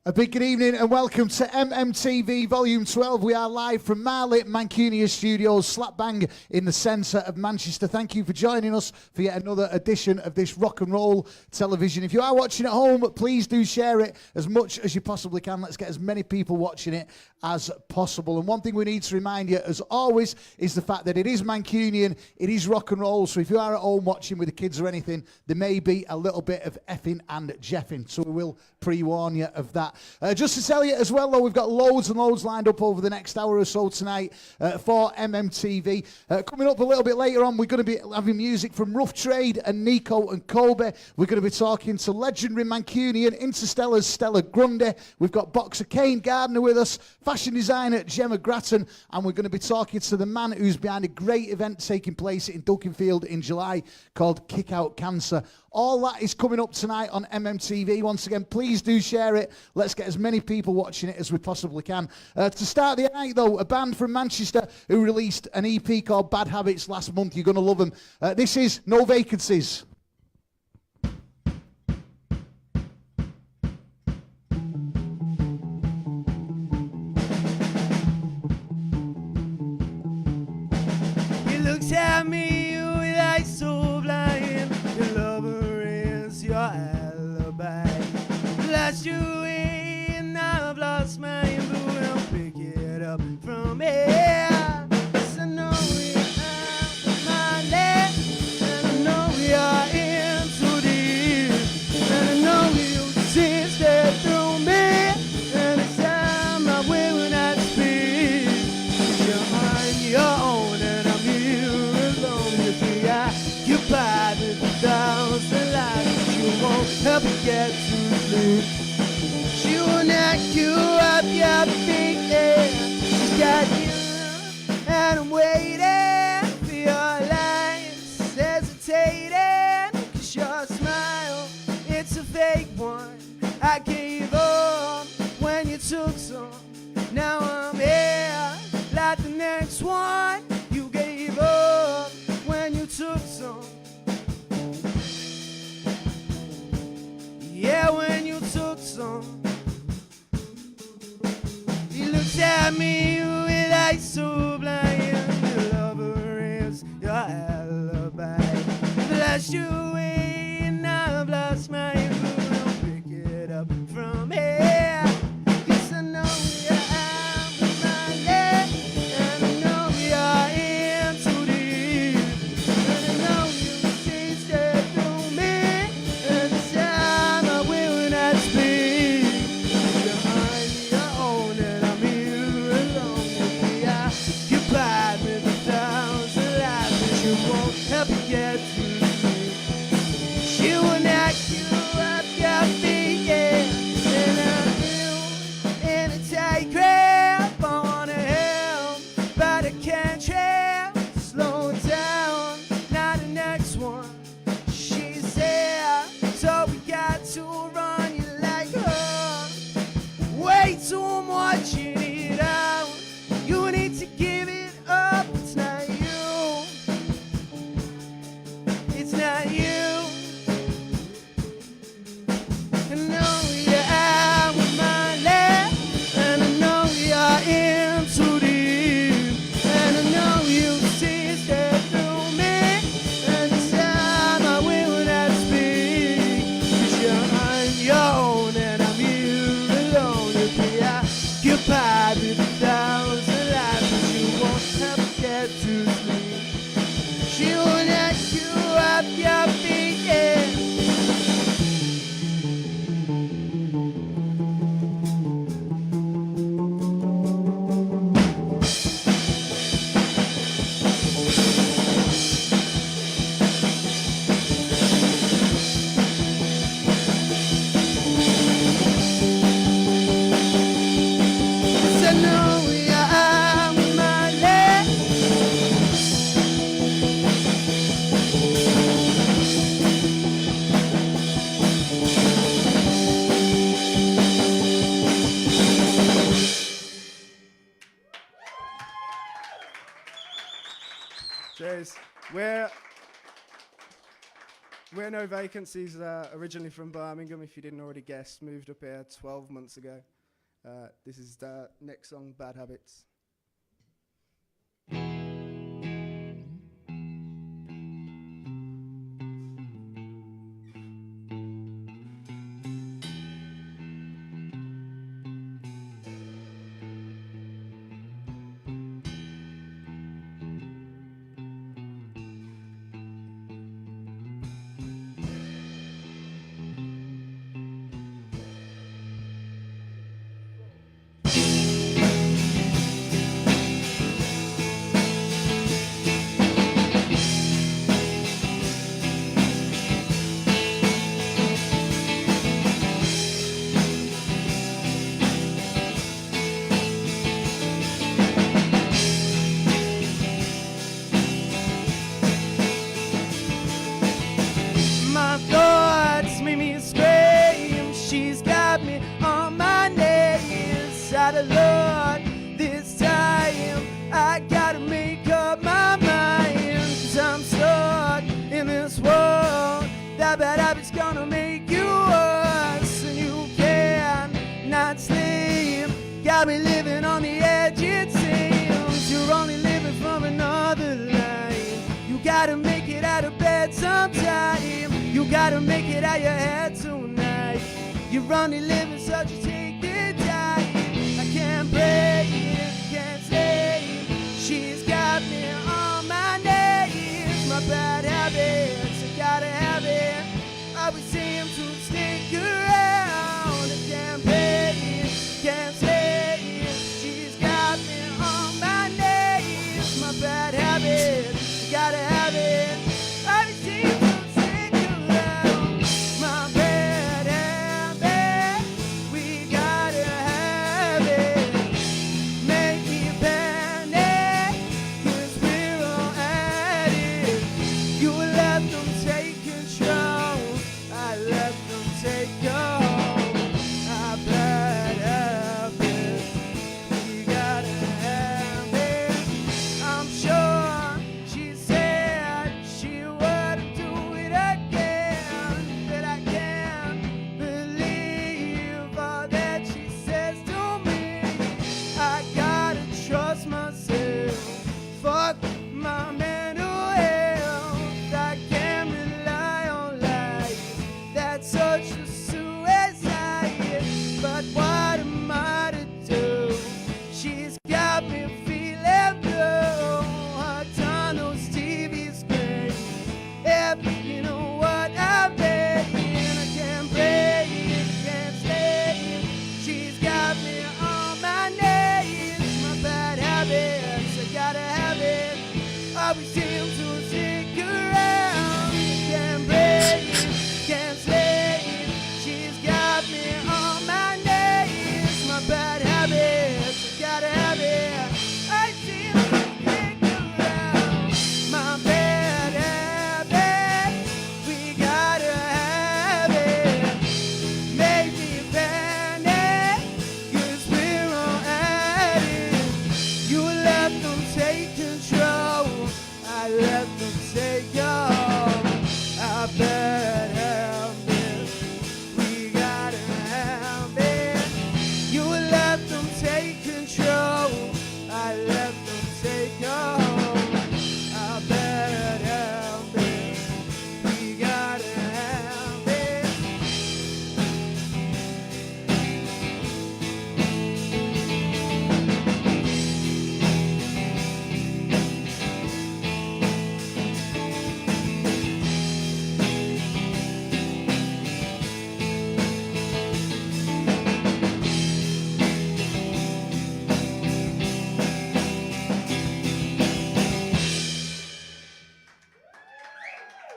A big good evening and welcome to MMTV Volume 12. We are live from Marley Mancunia Studios, slap bang in the centre of Manchester. Thank you for joining us for yet another edition of this rock and roll television. If you are watching at home, please do share it as much as you possibly can. Let's get as many people watching it as possible. And one thing we need to remind you, as always, is the fact that it is Mancunian, it is rock and roll. So if you are at home watching with the kids or anything, there may be a little bit of effing and jeffing. So we will pre-warn you of that. Just to tell you as well, though, we've got loads and loads lined up over the next hour or so tonight for MMTV. Coming up a little bit later on, we're going to be having music from Ruff Trade and Nico and Coby. We're going to be talking to legendary Mancunian Interstellar's Stella Grundy. We've got boxer Kane, Gardner with us, fashion designer Gemma, Gratton, and we're going to be talking to the man who's behind a great event taking place in Duncanfield in July called Kick Out Cancer. All that is coming up tonight on MMTV. Once again, please do share it. Let's get as many people watching it as we possibly can. To start the night, though, a band from Manchester who released an EP called Bad Habits last month. You're going to love them. This is No Vacancies. He looks at me with eyes so blind. Your lover is your alibi. Lost you and I've lost mine, but we'll pick it up from here. 'Cause I know we are my left, and I know we are in too deep, and I know you see straight through me, and it's time I will not speak. 'Cause you're on your own and I'm here alone. You're preoccupied with 1,000 lies, but you won't help me get to sleep. She will knock you off your feet, yeah. She's got you, and I'm waiting for your lines, hesitating, 'cause your smile, it's a fake one. I gave up when you took some, now I'm here, like the next one. You gave up when you took some. Yeah, when you took some. He looks at me with eyes so blind. Your lover is your alibi. I've lost you and I've lost mine, but we'll pick it up from here. 'Cause I know you are my left, and I know we are in too deep, and I know you see straight through me, and this time I will not speak. You're on your own and I'm here alone. We are occupied with 1,000 lies, but you won't help me get to sleep. She will knock you off your feet, yeah. And I feel in a tight grip. I wanna help, but I can't help. Slow down, not the next one. She said, so we got to run you like her. Way too much, you need out. You need to give it up. It's not you. It's not you. I know you are with my left, and I know you are in too deep, and I know you see straight through me, and this time I will not speak. 'Cause you're on your own and I'm here alone. You're preoccupied with 1,000 lies, but you won't have to get to sleep. She will knock you off your feet, yeah. I know we are my left. Cheers. We're No Vacancies, originally from Birmingham, if you didn't already guess. Moved up here 12 months ago. This is the next song, Bad Habits.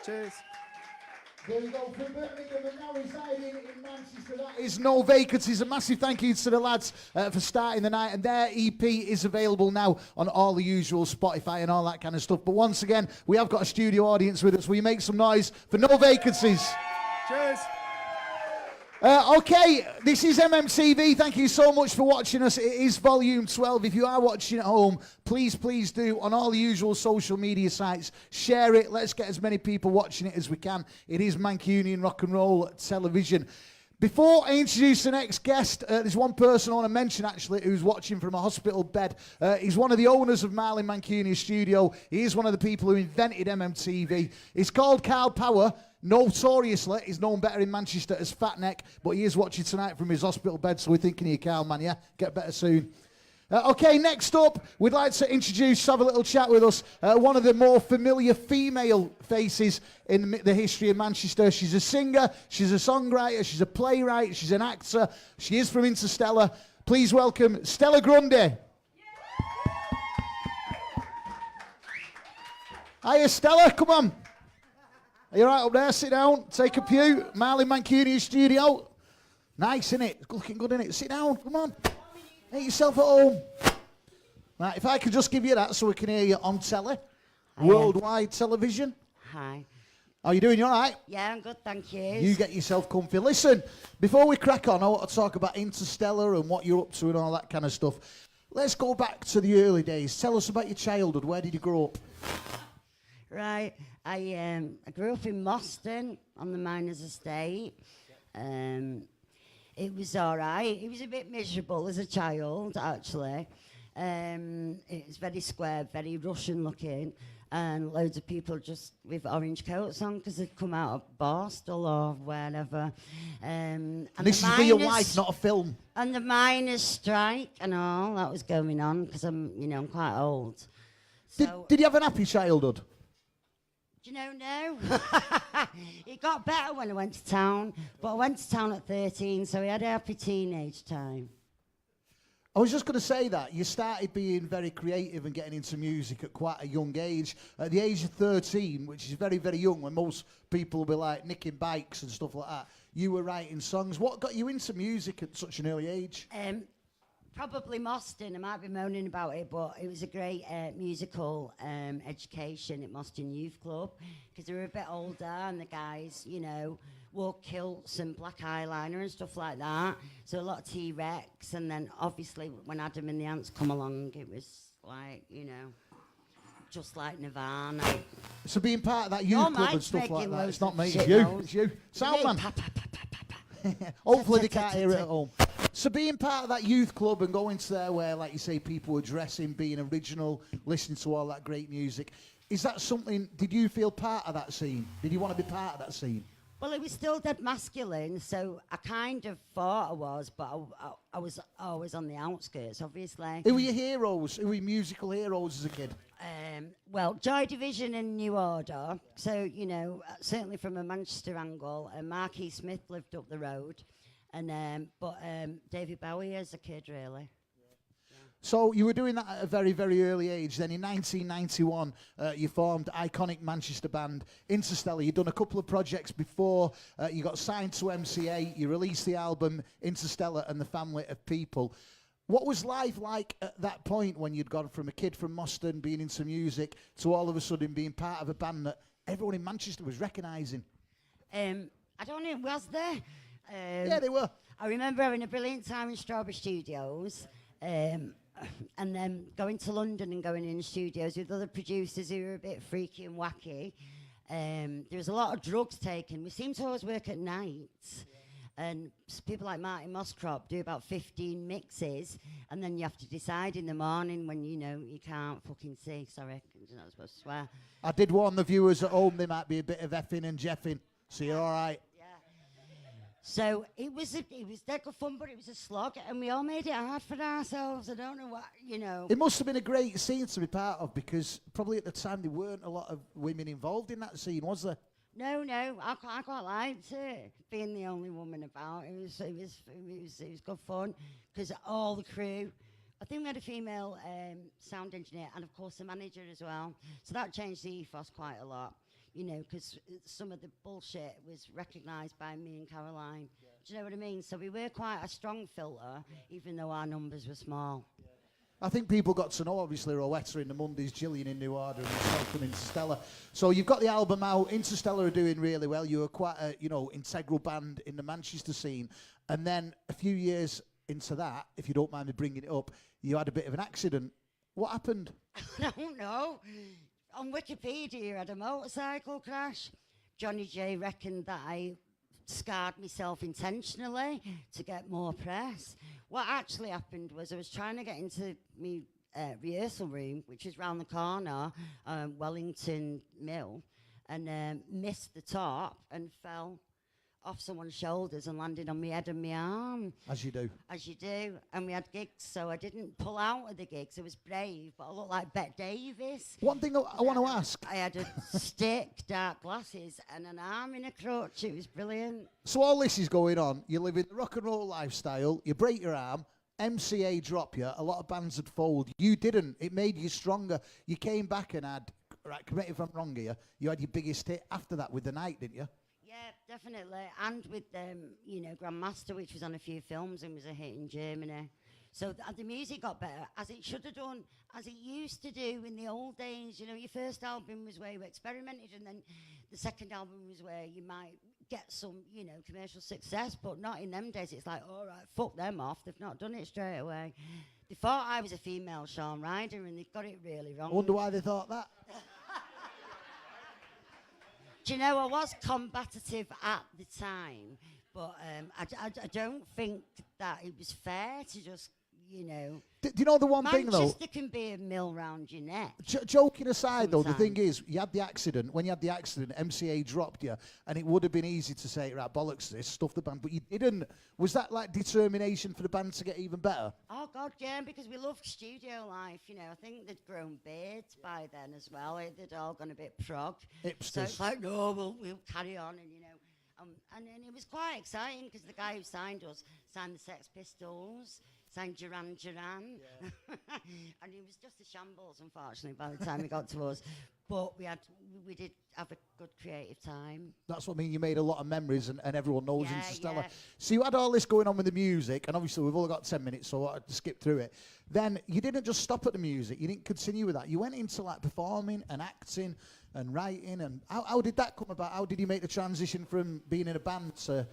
Cheers. There we go, from Birmingham and now residing in Manchester. That is No Vacancies. A massive thank you to the lads for starting the night, and their EP is available now on all the usual Spotify and all that kind of stuff. But once again, we have got a studio audience with us. Will you make some noise for No Vacancies? Cheers. Okay, this is MMTV. Thank you so much for watching us. It is volume 12. If you are watching at home, please do, on all the usual social media sites, share it. Let's get as many people watching it as we can. It is Mancunian rock and roll television. Before I introduce the next guest, there's one person I want to mention, actually, who's watching from a hospital bed. He's one of the owners of Marlin Mancunian Studio. He is one of the people who invented MMTV. It's called Carl Power. Notoriously, he's known better in Manchester as Fat Neck, but he is watching tonight from his hospital bed, so we're thinking of you, Carl, man, yeah? Get better soon. Okay, next up, we'd like to have a little chat with us, one of the more familiar female faces in the history of Manchester. She's a singer, she's a songwriter, she's a playwright, she's an actor. She is from Stella. Please welcome Stella Grundy. Hiya, Stella, come on. Are you right up there? Sit down, take a pew. Marlin Mancunian Studio. Nice, innit? Looking good, innit? Sit down, come on. Make yourself at home. Right, if I could just give you that so we can hear you on telly. Worldwide television. Hi. How are you doing? You all right? Yeah, I'm good, thank you. You get yourself comfy. Listen, before we crack on, I want to talk about Interstellar and what you're up to and all that kind of stuff. Let's go back to the early days. Tell us about your childhood. Where did you grow up? Right, I grew up in Moston on the miners' estate. It was all right. It was a bit miserable as a child, actually. It was very square, very Russian looking, and loads of people just with orange coats on because they'd come out of Borstal or wherever. And this is real life, not a film. And the miners' strike and all that was going on because I'm quite old. So Did you have an happy childhood? Do you know, no. It got better when I went to town, but I went to town at 13, so we had a happy teenage time. I was just going to say that. You started being very creative and getting into music at quite a young age. At the age of 13, which is very, very young, when most people will be like nicking bikes and stuff like that, you were writing songs. What got you into music at such an early age? Probably Moston. I might be moaning about it, but it was a great musical education at Moston Youth Club because they were a bit older and the guys, wore kilts and black eyeliner and stuff like that. So a lot of T-Rex, and then obviously when Adam and the Ants come along, it was like, just like Nirvana. So being part of that youth club and stuff like that, it's not me, it's you. It's you. Soundman. Hopefully they can't hear it at home. So being part of that youth club and going to there where, like you say, people were dressing, being original, listening to all that great music, is that something, did you feel part of that scene? Did you want to be part of that scene? Well, it was still dead masculine, so I kind of thought I was, but I was always on the outskirts, obviously. Who were your heroes? Who were your musical heroes as a kid? Well, Joy Division and New Order. So, certainly from a Manchester angle, Marquis Smith lived up the road, and but David Bowie as a kid, really. So you were doing that at a very, very early age. Then in 1991, you formed iconic Manchester band Interstellar. You'd done a couple of projects before. You got signed to MCA. You released the album Interstellar and the Family of People. What was life like at that point when you'd gone from a kid from Moston being into music to all of a sudden being part of a band that everyone in Manchester was recognising? I don't know, was there? Yeah, they were. I remember having a brilliant time in Strawberry Studios. And then going to London and going in studios with other producers who were a bit freaky and wacky. There was a lot of drugs taken. We seemed to always work at night. And people like Martin Moscrop do about 15 mixes, and then you have to decide in the morning when you can't fucking see. Sorry, you're not supposed to swear. I did warn the viewers at home there might be a bit of effing and jeffing, so you're all right. So it was dead good fun, but it was a slog, and we all made it hard for ourselves. I don't know what, It must have been a great scene to be part of, because probably at the time there weren't a lot of women involved in that scene, was there? No, I quite liked it, being the only woman about. It was good fun, because all the crew, I think we had a female sound engineer, and of course the manager as well. So that changed the ethos quite a lot. Because some of the bullshit was recognised by me and Caroline. Yeah. Do you know what I mean? So we were quite a strong filter, even though our numbers were small. I think people got to know, obviously, Rowetta in the Mondays, Gillian in New Order, and yourself and Interstellar. So you've got the album out. Interstellar are doing really well. You were quite a, integral band in the Manchester scene. And then a few years into that, if you don't mind me bringing it up, you had a bit of an accident. What happened? I don't know. On Wikipedia, you had a motorcycle crash. Johnny J reckoned that I scarred myself intentionally to get more press. What actually happened was I was trying to get into my rehearsal room, which is round the corner, Wellington Mill, and missed the top and fell off someone's shoulders and landed on my head and my arm. As you do. As you do. And we had gigs, so I didn't pull out of the gigs. I was brave, but I looked like Bette Davis. One thing I want to ask. I had a stick, dark glasses, and an arm in a crutch. It was brilliant. So all this is going on. You live in the rock and roll lifestyle. You break your arm. MCA drop you. A lot of bands would fold. You didn't. It made you stronger. You came back and had, right, correct me if I'm wrong here, you had your biggest hit after that with The Night, didn't you? Yeah, definitely. And with, Grandmaster, which was on a few films and was a hit in Germany. So the music got better, as it should have done, as it used to do in the old days. You know, your first album was where you experimented, and then the second album was where you might get some, commercial success, but not in them days. It's like, all right, fuck them off. They've not done it straight away. They thought I was a female Shawn Ryder, and they got it really wrong. I wonder why they thought that. Do you know, I was combative at the time, but I don't think that it was fair to just, Do you know the one thing, though? Manchester can be a mill round your neck. Joking aside, though, the Sometimes. thing is, you had the accident. When you had the accident, MCA dropped you, and it would have been easy to say, right, bollocks this, stuff the band, but you didn't. Was that like determination for the band to get even better? Oh, God, yeah, because we loved studio life, I think they'd grown beards by then as well. They'd all gone a bit prog. Hipsters. So it's like, no, we'll carry on, and then it was quite exciting because the guy who signed us signed the Sex Pistols, signed Duran Duran, and he was just a shambles, unfortunately, by the time he got to us. But we did have a good creative time. That's what I mean. You made a lot of memories, and everyone knows Interstellar. Yeah. So you had all this going on with the music, and obviously we've only got 10 minutes, so I wanted to skip through it. Then you didn't just stop at the music. You didn't continue with that. You went into like performing and acting and writing. And how did that come about? How did you make the transition from being in a band to,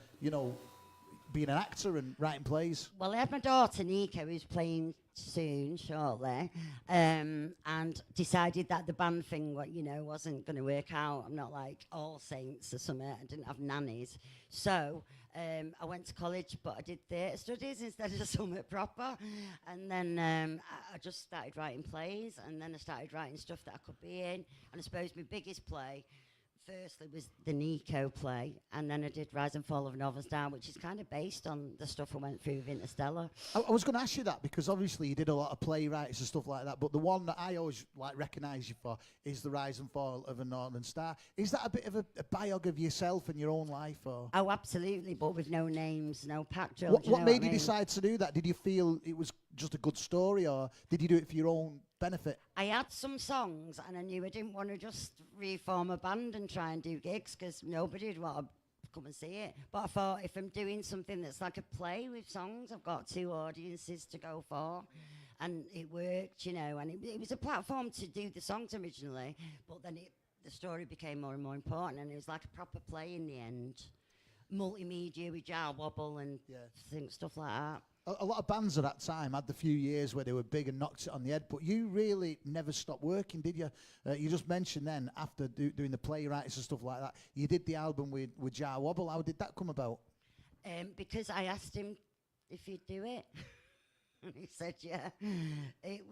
being an actor and writing plays? Well, I had my daughter Nico, who's playing soon, shortly, and decided that the band thing, wasn't going to work out. I'm not like All Saints or something. I didn't have nannies. So I went to college, but I did theatre studies instead of something proper. And then I just started writing plays, and then I started writing stuff that I could be in. And I suppose my biggest play firstly was the Nico play, and then I did Rise and Fall of Novels Down, which is kind of based on the stuff I went through with Interstellar. I was going to ask you that, because obviously you did a lot of playwrights and stuff like that, but the one that I always recognise you for is the Rise and Fall of a Northern Star. Is that a bit of a biog of yourself and your own life? Or? Oh, absolutely, but with no names, no pack. What made you decide to do that? Did you feel it was just a good story, or did you do it for your own benefit? I had some songs, and I knew I didn't want to just reform a band and try and do gigs, because nobody would want to come and see it. But I thought, if I'm doing something that's like a play with songs, I've got 2 audiences to go for. And it worked, and it was a platform to do the songs originally, but then the story became more and more important, and it was like a proper play in the end. Multimedia with jar wobble and stuff like that. A lot of bands at that time had the few years where they were big and knocked it on the head, but you really never stopped working, did you? You just mentioned then, after doing the playwrights and stuff like that, you did the album with Jar Wobble. How did that come about? Because I asked him if he'd do it. And he said, yeah. It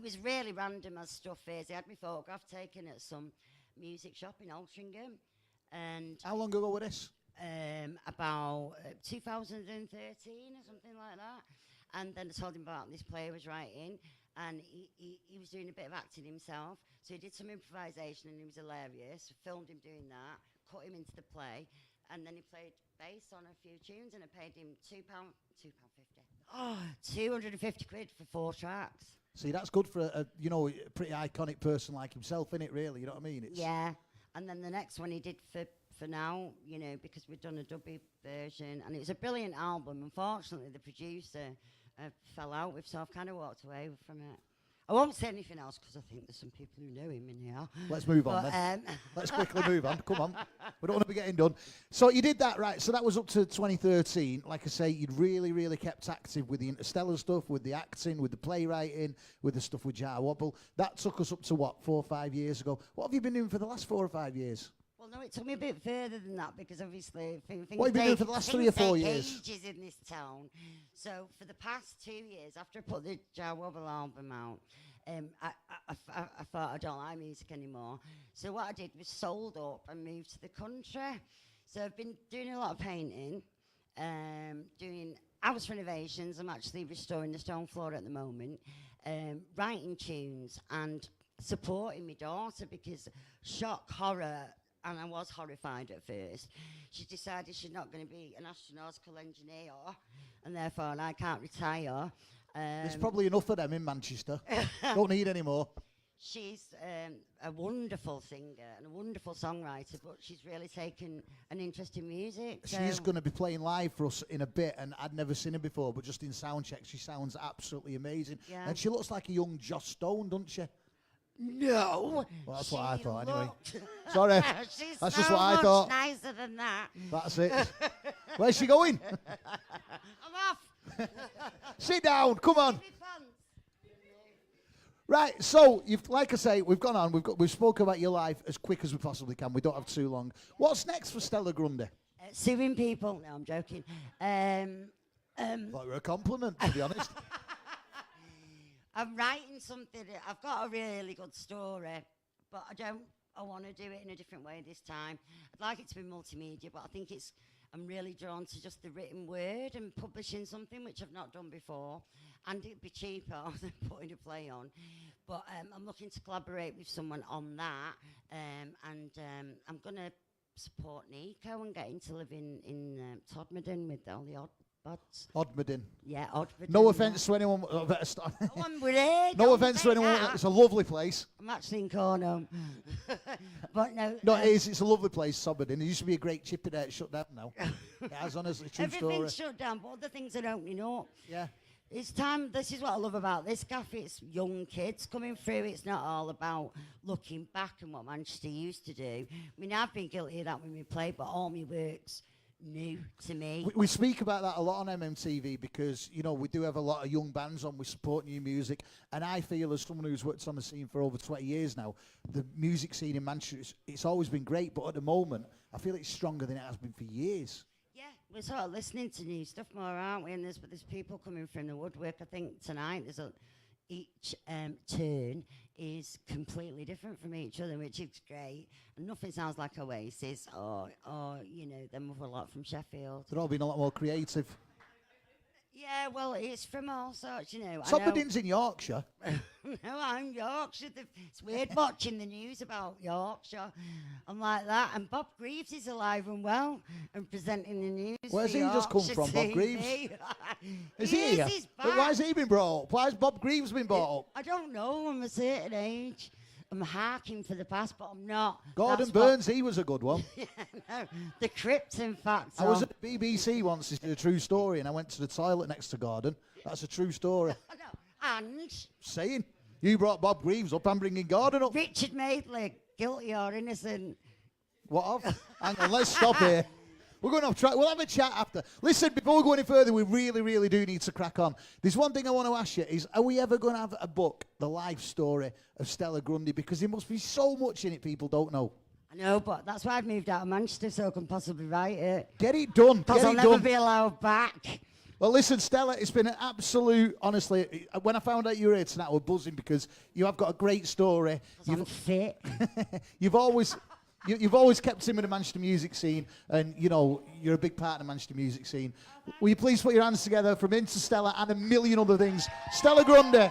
was really random as stuff is. He had my photograph taken at some music shop in Altrincham. And how long ago was this? About 2013 or something like that. And then I told him about this play I was writing, and he was doing a bit of acting himself, so he did some improvisation, and he was hilarious. Filmed him doing that, cut him into the play, and then he played bass on a few tunes, and I paid him £2.50. Oh, 250 quid for 4 tracks. See, that's good for a pretty iconic person like himself, innit, really? You know what I mean? Yeah. And then the next one he did for now, because we'd done a dubby version, and it was a brilliant album. Unfortunately, the producer fell out with, so I've kind of walked away from it. I won't say anything else because I think there's some people who know him in here. Let's move on then. Let's quickly move on. Come on. We don't want to be getting done. So you did that, right? So that was up to 2013. Like I say, you'd really, really kept active with the Interstellar stuff, with the acting, with the playwriting, with the stuff with Jar Wobble. That took us up to what, 4 or 5 years ago? What have you been doing for the last 4 or 5 years? Well, no, it took me a bit further than that because obviously things What have you been doing for the last 3 or 4 years? Ages in this town. So for the past 2 years, after I put the Jar Wobble album out, I thought I don't like music anymore. So what I did was sold up and moved to the country. So I've been doing a lot of painting, doing house renovations. I'm actually restoring the stone floor at the moment, writing tunes and supporting my daughter because shock, horror, and I was horrified at first. She decided she's not going to be an astronautical engineer and therefore I can't retire. There's probably enough of them in Manchester. Don't need any more. She's a wonderful singer and a wonderful songwriter, but she's really taken an interest in music. She's going to be playing live for us in a bit, and I'd never seen her before, but just in sound check, she sounds absolutely amazing. Yeah. And she looks like a young Joss Stone, doesn't she? No. Well, that's what I thought, anyway. Looked Sorry. She's That's so just what I much thought. nicer than that. That's it. Where's she going? I'm off. Sit down. Come on. Give me pants. Right, so you've, like I say, we've gone on. We've spoken about your life as quick as we possibly can. We don't have too long. What's next for Stella Grundy? Suing people. No, I'm joking. Like a compliment, to be honest. I'm writing something. I've got a really good story, but I want to do it in a different way this time. I'd like it to be multimedia, but I think I'm really drawn to just the written word and publishing something which I've not done before, and it'd be cheaper than putting a play on. But I'm looking to collaborate with someone on that, and I'm going to support Nico and get him to live in Todmorden with all the odds. Odmedin. Yeah, Odmedin. No offence to anyone. No offence to anyone. It's a lovely place. I'm actually in Cornham. But no. No, it is. It's a lovely place, Soberdin. It used to be a great chip in it. It's shut down now. It has, honestly, true story. Everything's shut down, but other things are opening up. Yeah. It's time. This is what I love about this cafe. It's young kids coming through. It's not all about looking back and what Manchester used to do. I mean, I've been guilty of that when we played, but all my work's new to me. We speak about that a lot on MMTV because, you know, we do have a lot of young bands on. We support new music. And I feel, as someone who's worked on the scene for over 20 years now, the music scene in Manchester, it's always been great. But at the moment, I feel it's stronger than it has been for years. Yeah, we're sort of listening to new stuff more, aren't we? And there's people coming from the woodwork. I think tonight each turn is completely different from each other, which is great. And nothing sounds like Oasis or you know, them other lot from Sheffield. They're all being a lot more creative. Yeah, well, it's from all sorts, you know. Soberdin's in Yorkshire. No, I'm Yorkshire. It's weird watching the news about Yorkshire. I'm like that. And Bob Greaves is alive and well and presenting the news. Where's for he just come Yorkshire from, Bob TV. Greaves? Is he he here? He's But back. why has he been brought up? Why has Bob Greaves been brought up? I don't know. I'm a certain age. I'm harking for the past, but I'm not. Gordon That's Burns, he was a good one. Yeah, no, the Crypt, in fact. I was at the BBC once, this is a true story, and I went to the toilet next to Gordon. That's a true story. And Saying, you brought Bob Greaves up, I'm bringing Gordon up. Richard Madeley, guilty or innocent? What of? Hang on, let's stop here. We're going off track. We'll have a chat after. Listen, before we go any further, we really, really do need to crack on. There's one thing I want to ask you is, are we ever going to have a book, the life story of Stella Grundy? Because there must be so much in it people don't know. I know, but that's why I've moved out of Manchester, so I can possibly write it. Get it done. Because Get I'll it never done. be allowed back. Well, listen, Stella, it's been an absolute, honestly, when I found out you were here tonight, I was buzzing because you have got a great story. I'm fit. You've always kept him in the Manchester music scene, and, you know, you're a big part of the Manchester music scene. Will you please put your hands together from Interstellar and a million other things? Stella Grundy.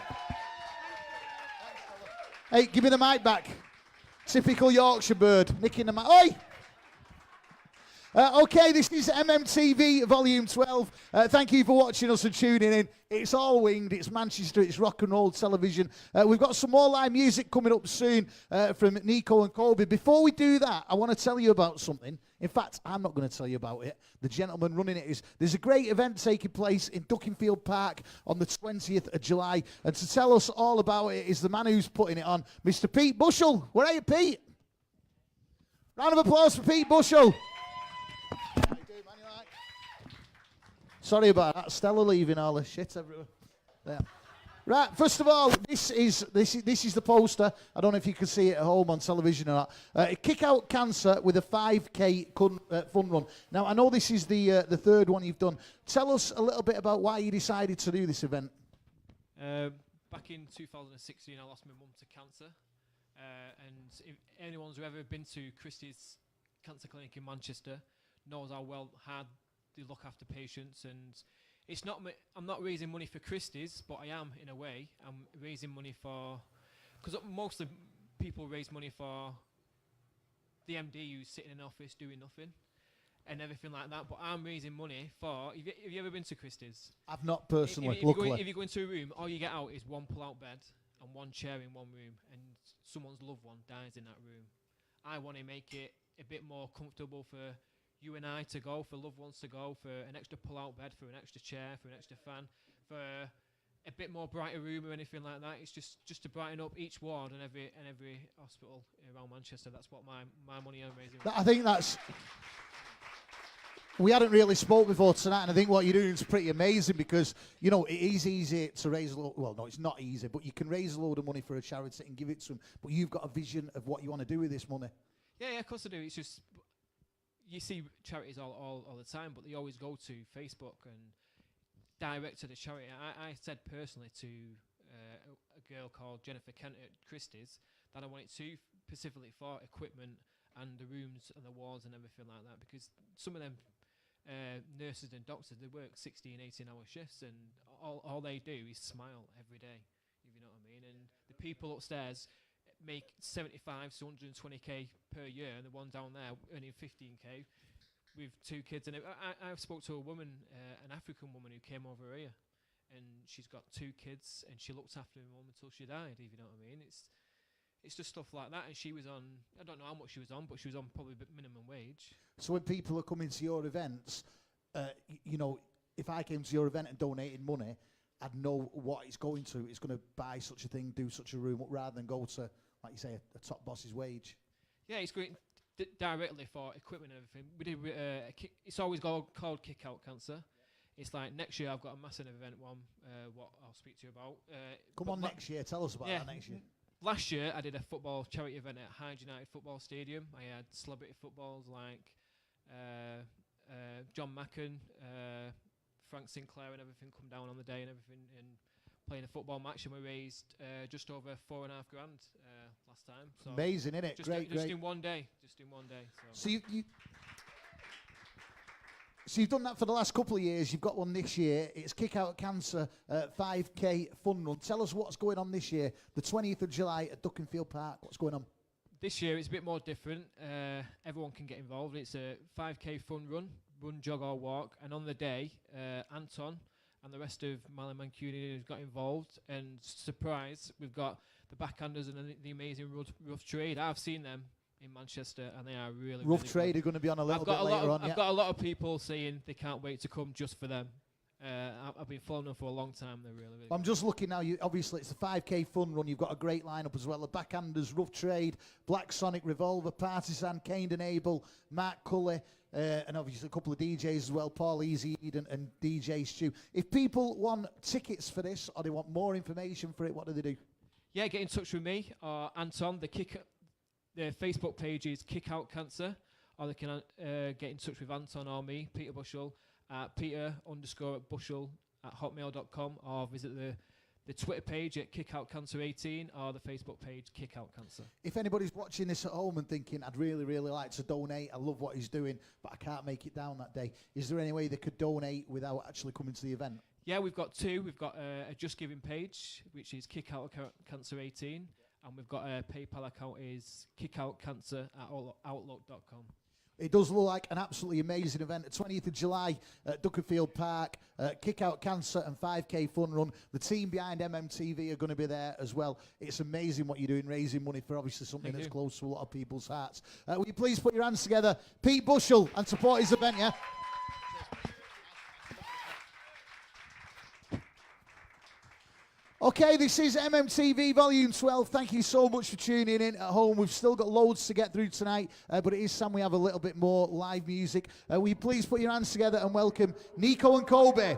Hey, give me the mic back. Typical Yorkshire bird, nicking the mic. Oi! Okay, this is MMTV Volume 12. Thank you for watching us and tuning in. It's all winged. It's Manchester. It's rock and roll television. We've got some more live music coming up soon from Nico and Coby. Before we do that, I want to tell you about something. In fact, I'm not going to tell you about it. The gentleman running it is. There's a great event taking place in Duckingfield Park on the 20th of July. And to tell us all about it is the man who's putting it on, Mr. Pete Bushell. Where are you, Pete? Round of applause for Pete Bushell. Sorry about that. Stella leaving all the shit everywhere. There. Right, first of all, this is the poster. I don't know if you can see it at home on television or not. Kick Out Cancer with a 5K fun run. Now, I know this is the third one you've done. Tell us a little bit about why you decided to do this event. Back in 2016, I lost my mum to cancer. And if anyone's ever been to Christie's Cancer Clinic in Manchester knows how hard they look after patients. And it's not I'm not raising money for Christie's, but I am in a way. I'm raising money for, because mostly people raise money for the MD who's sitting in an office doing nothing and everything like that. But I'm raising money for. Have you ever been to Christie's? I've not personally. If you go into a room, all you get out is one pull-out bed and one chair in one room, and someone's loved one dies in that room. I want to make it a bit more comfortable for you and I to go, for loved ones to go, for an extra pull-out bed, for an extra chair, for an extra fan, for a bit more brighter room or anything like that. It's just to brighten up each ward and every hospital around Manchester. That's what my money I'm raising. I think that's. We hadn't really spoke before tonight, and I think what you're doing is pretty amazing because, you know, it is easy to raise a load. Well, no, it's not easy, but you can raise a load of money for a charity and give it to them. But you've got a vision of what you want to do with this money. Yeah, of course I do. It's just, you see charities all the time, but they always go to Facebook and direct to the charity. I said personally to a girl called Jennifer Kent at Christie's that I wanted to specifically for equipment and the rooms and the walls and everything like that, because some of them nurses and doctors, they work 16, 18-hour shifts, and all they do is smile every day, if you know what I mean. And the people upstairs make 75 to 120k per year, and the one down there earning 15k with 2 kids. And I spoke to a woman, an African woman who came over here, and she's got 2 kids, and she looked after her mum until she died, if you know what I mean. It's just stuff like that. And she was on, I don't know how much she was on, but she was on probably minimum wage. So when people are coming to your events, you know, if I came to your event and donated money, I'd know what it's going to. It's going to buy such a thing, do such a room, rather than go to, like you say, a top boss's wage. Yeah, it's going directly for equipment and everything. We do. It's always called Kick Out Cancer. It's like next year I've got a massive event one, what I'll speak to you about. Come on, next year. Tell us about that next year. Last year I did a football charity event at Hyde United Football Stadium. I had celebrity footballs like John Macken, Frank Sinclair and everything come down on the day and everything and playing a football match, and we raised just over $4,500 last time. So amazing, isn't it? Just just in one day. So So you've done that for the last couple of years. You've got one this year. It's Kick Out Cancer 5K Fun Run. Tell us what's going on this year, the 20th of July at Duckingfield Park. What's going on? This year it's a bit more different. Everyone can get involved. It's a 5K fun run, jog or walk. And on the day, Anton and the rest of Malin Mancunian have got involved. And surprise, we've got the backhanders and the amazing Ruff Trade. I've seen them in Manchester, and they are really Ruff Trade are going to be on a little bit later on. I've got a lot of people saying they can't wait to come just for them. I've been following them for a long time. They're really I'm just looking now. Obviously, it's a 5K fun run. You've got a great lineup as well. The backhanders, Ruff Trade, Black Sonic Revolver, Partisan, Kane and Abel, Mark Cully, and obviously a couple of DJs as well, Paul Easy and DJ Stu. If people want tickets for this or they want more information for it, what do they do? Yeah, get in touch with me or Anton. The Facebook page is Kick Out Cancer, or they can get in touch with Anton or me, Peter Bushell, at peter_bushell@hotmail.com, or visit the Twitter page at Kick Out Cancer 18, or the Facebook page Kick Out Cancer. If anybody's watching this at home and thinking, I'd really, really like to donate, I love what he's doing, but I can't make it down that day, is there any way they could donate without actually coming to the event? Yeah, we've got 2. We've got a Just Giving page, which is Kick Out Cancer 18. And we've got a PayPal account is kickoutcancer@outlook.com. It does look like an absolutely amazing event. The 20th of July at Duckerfield Park, Kick Out Cancer and 5K Fun Run. The team behind MMTV are going to be there as well. It's amazing what you're doing, raising money for obviously something that's close to a lot of people's hearts. Will you please put your hands together, Pete Bushell, and support his event, yeah? Okay, this is MMTV Volume 12. Thank you so much for tuning in at home. We've still got loads to get through tonight, but it is time we have a little bit more live music. Will you please put your hands together and welcome Nico and Coby.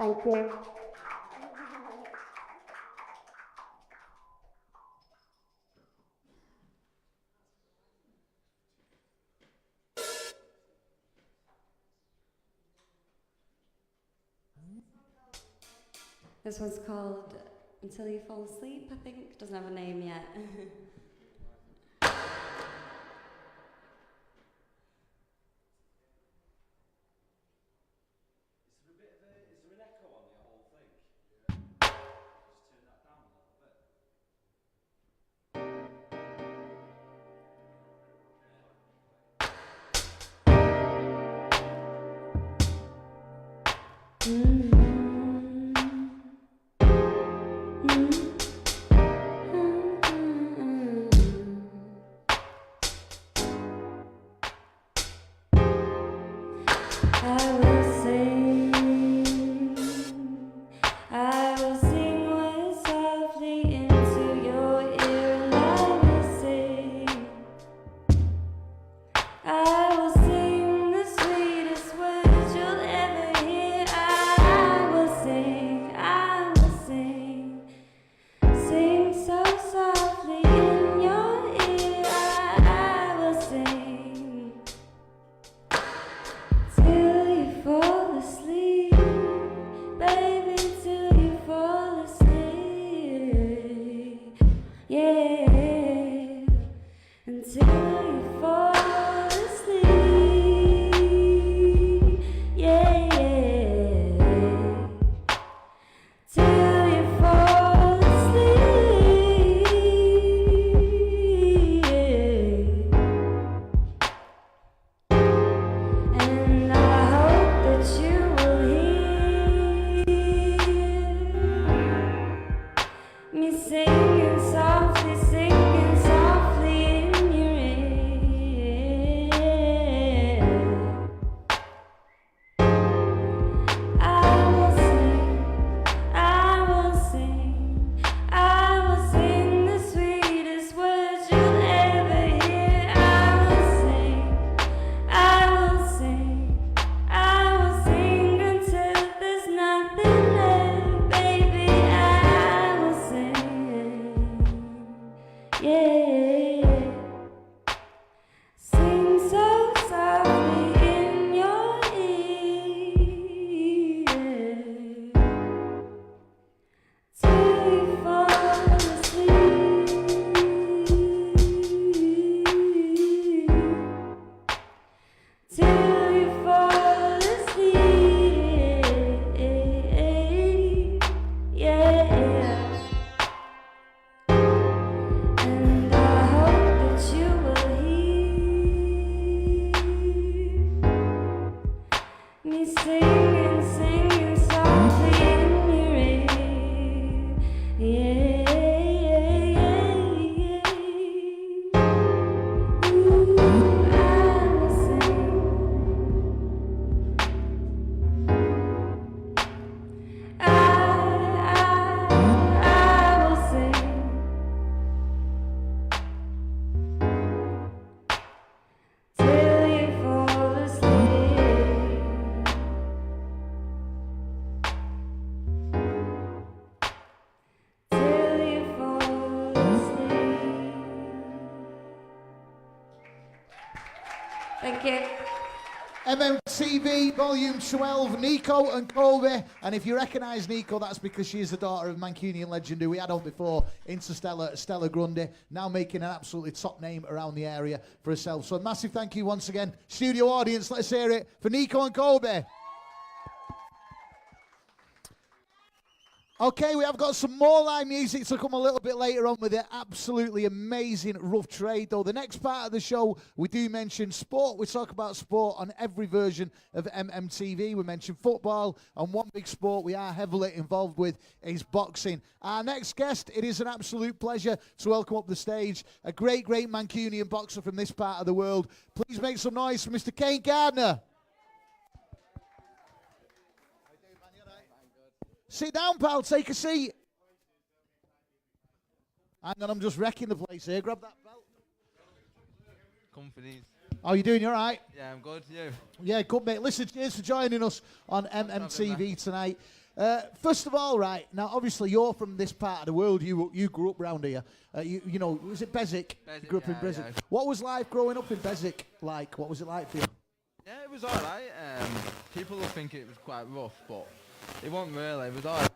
Thank you. This one's called Until You Fall Asleep, I think. Doesn't have a name yet. Thank you. MMTV Volume 12, Nico and Coby. And if you recognise Nico, that's because she is the daughter of Mancunian legend who we had on before, into Stella Grundy, now making an absolutely top name around the area for herself. So a massive thank you once again. Studio audience, let's hear it for Nico and Coby. Okay, we have got some more live music to come a little bit later on with the absolutely amazing Ruff Trade, though. The next part of the show, we do mention sport. We talk about sport on every version of MMTV. We mention football, and one big sport we are heavily involved with is boxing. Our next guest, it is an absolute pleasure to welcome up the stage a great Mancunian boxer from this part of the world. Please make some noise for Mr. Kane Gardner. Sit down, pal. Take a seat. Hang on, I'm just wrecking the place here. Grab that belt. Companies. How you doing? You all right? Yeah, I'm good. You? Yeah, good, mate. Listen, cheers for joining us on MMTV tonight. First of all, right, now obviously you're from this part of the world. You grew up round here. You know, was it Beswick? Beswick, Grew up in yeah, Beswick. yeah. What was life growing up in Beswick like? What was it like for you? Yeah, it was alright. People will think it was quite rough, but it wasn't really. It was alright.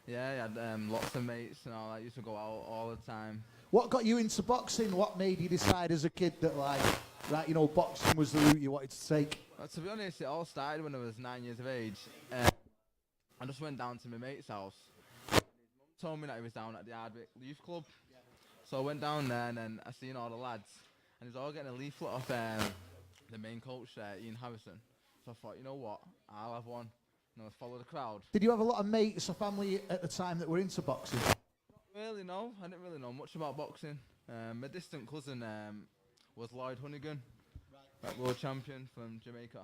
Yeah, I had lots of mates and all that. Used to go out all the time. What got you into boxing? What made you decide as a kid that, like, right, you know, boxing was the route you wanted to take? Well, to be honest, it all started when I was 9 years of age. I just went down to my mate's house. His mum told me that he was down at the Hardwick Youth Club. So I went down there and then I seen all the lads. And he was all getting a leaflet off the main coach, Ian Harrison. So I thought, you know what, I'll have one. And I follow the crowd. Did you have a lot of mates or family at the time that were into boxing? Really, no. I didn't really know much about boxing. My distant cousin was Lloyd Hoonigan, like world champion from Jamaica.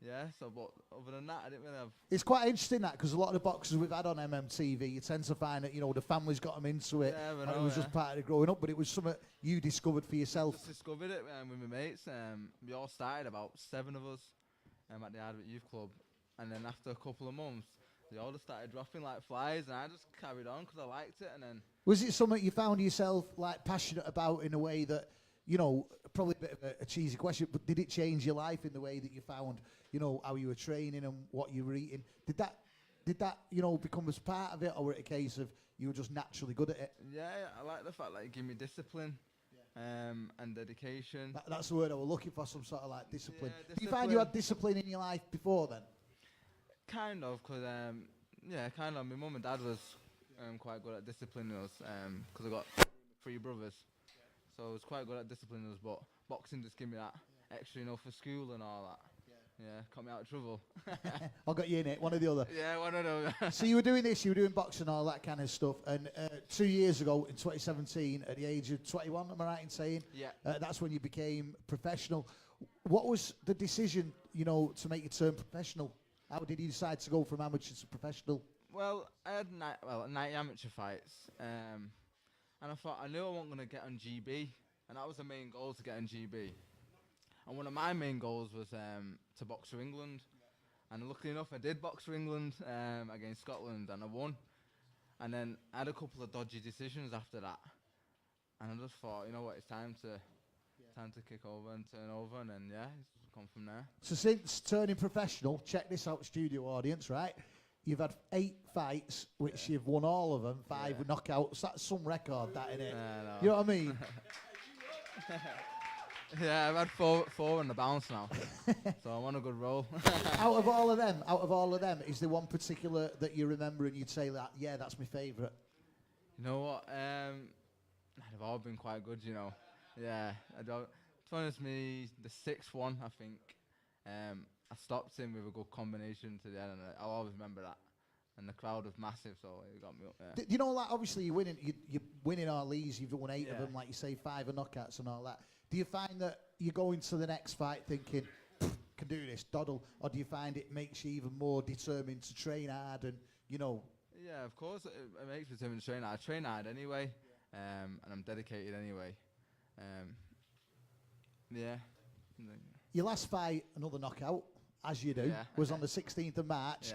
Yeah, so but other than that, I didn't really have... It's quite interesting that, because a lot of the boxers we've had on MMTV, you tend to find that, you know, the family's got them into it. Yeah, And it was just part of the growing up, but it was something you discovered for yourself. Just discovered it with my mates. We all started, about 7 of us, at the Hardwick Youth Club. And then after a couple of months, they all just started dropping like flies, and I just carried on because I liked it. And then Was it something you found yourself like passionate about in a way that, you know, probably a bit of a cheesy question, but did it change your life in the way that you found, you know, how you were training and what you were eating? Did that, you know, become as part of it, or were it a case of you were just naturally good at it? yeah, I like the fact that it gave me discipline, and dedication. That's the word I was looking for, some sort of like discipline. Yeah, Do you find you had discipline in your life before then? Kind of, because kind of. My mum and dad was quite good at disciplining us, because I got 3 brothers, so I was quite good at disciplining us. But boxing just gave me that extra, you know, for school and all that. Yeah, got me out of trouble. I got you in it, one or the other. Yeah, one of them. So you were doing this, you were doing boxing, all that kind of stuff, and 2 years ago, in 2017, at the age of 21, am I right in saying? Yeah. That's when you became professional. What was the decision, you know, to make you turn professional? How did you decide to go from amateur to professional? Well, I had 90 amateur fights, and I thought I knew I wasn't going to get on GB, and that was the main goal, to get on GB. And one of my main goals was to box for England, and luckily enough I did box for England against Scotland, and I won. And then I had a couple of dodgy decisions after that, and I just thought, you know what, it's time to kick over and turn over, and then it's come from there. So since turning professional, check this out, studio audience, right? You've had 8 fights, which you've won all of them, 5 knockouts. That's some record, that, innit? No. You know what I mean? Yeah, I've had four on the bounce now, so I'm on a good roll. Out of all of them, is there one particular that you remember and you'd say that, yeah, that's my favourite? You know what? They've all been quite good, you know. Yeah, I don't. To be honest, the 6th one, I think, I stopped him with a good combination to the end, and I'll always remember that. And the crowd was massive, so it got me up there. You know, like, obviously you're winning all these, you've won 8 of Yeah. them, like you say, 5 are knockouts and all that. Do you find that you go into the next fight thinking, can do this, doddle, or do you find it makes you even more determined to train hard and, you know? Yeah, of course, it makes me determined to train hard. I train hard anyway, and I'm dedicated anyway. Yeah. Your last fight, another knockout, as you do, Yeah. was on the 16th of March,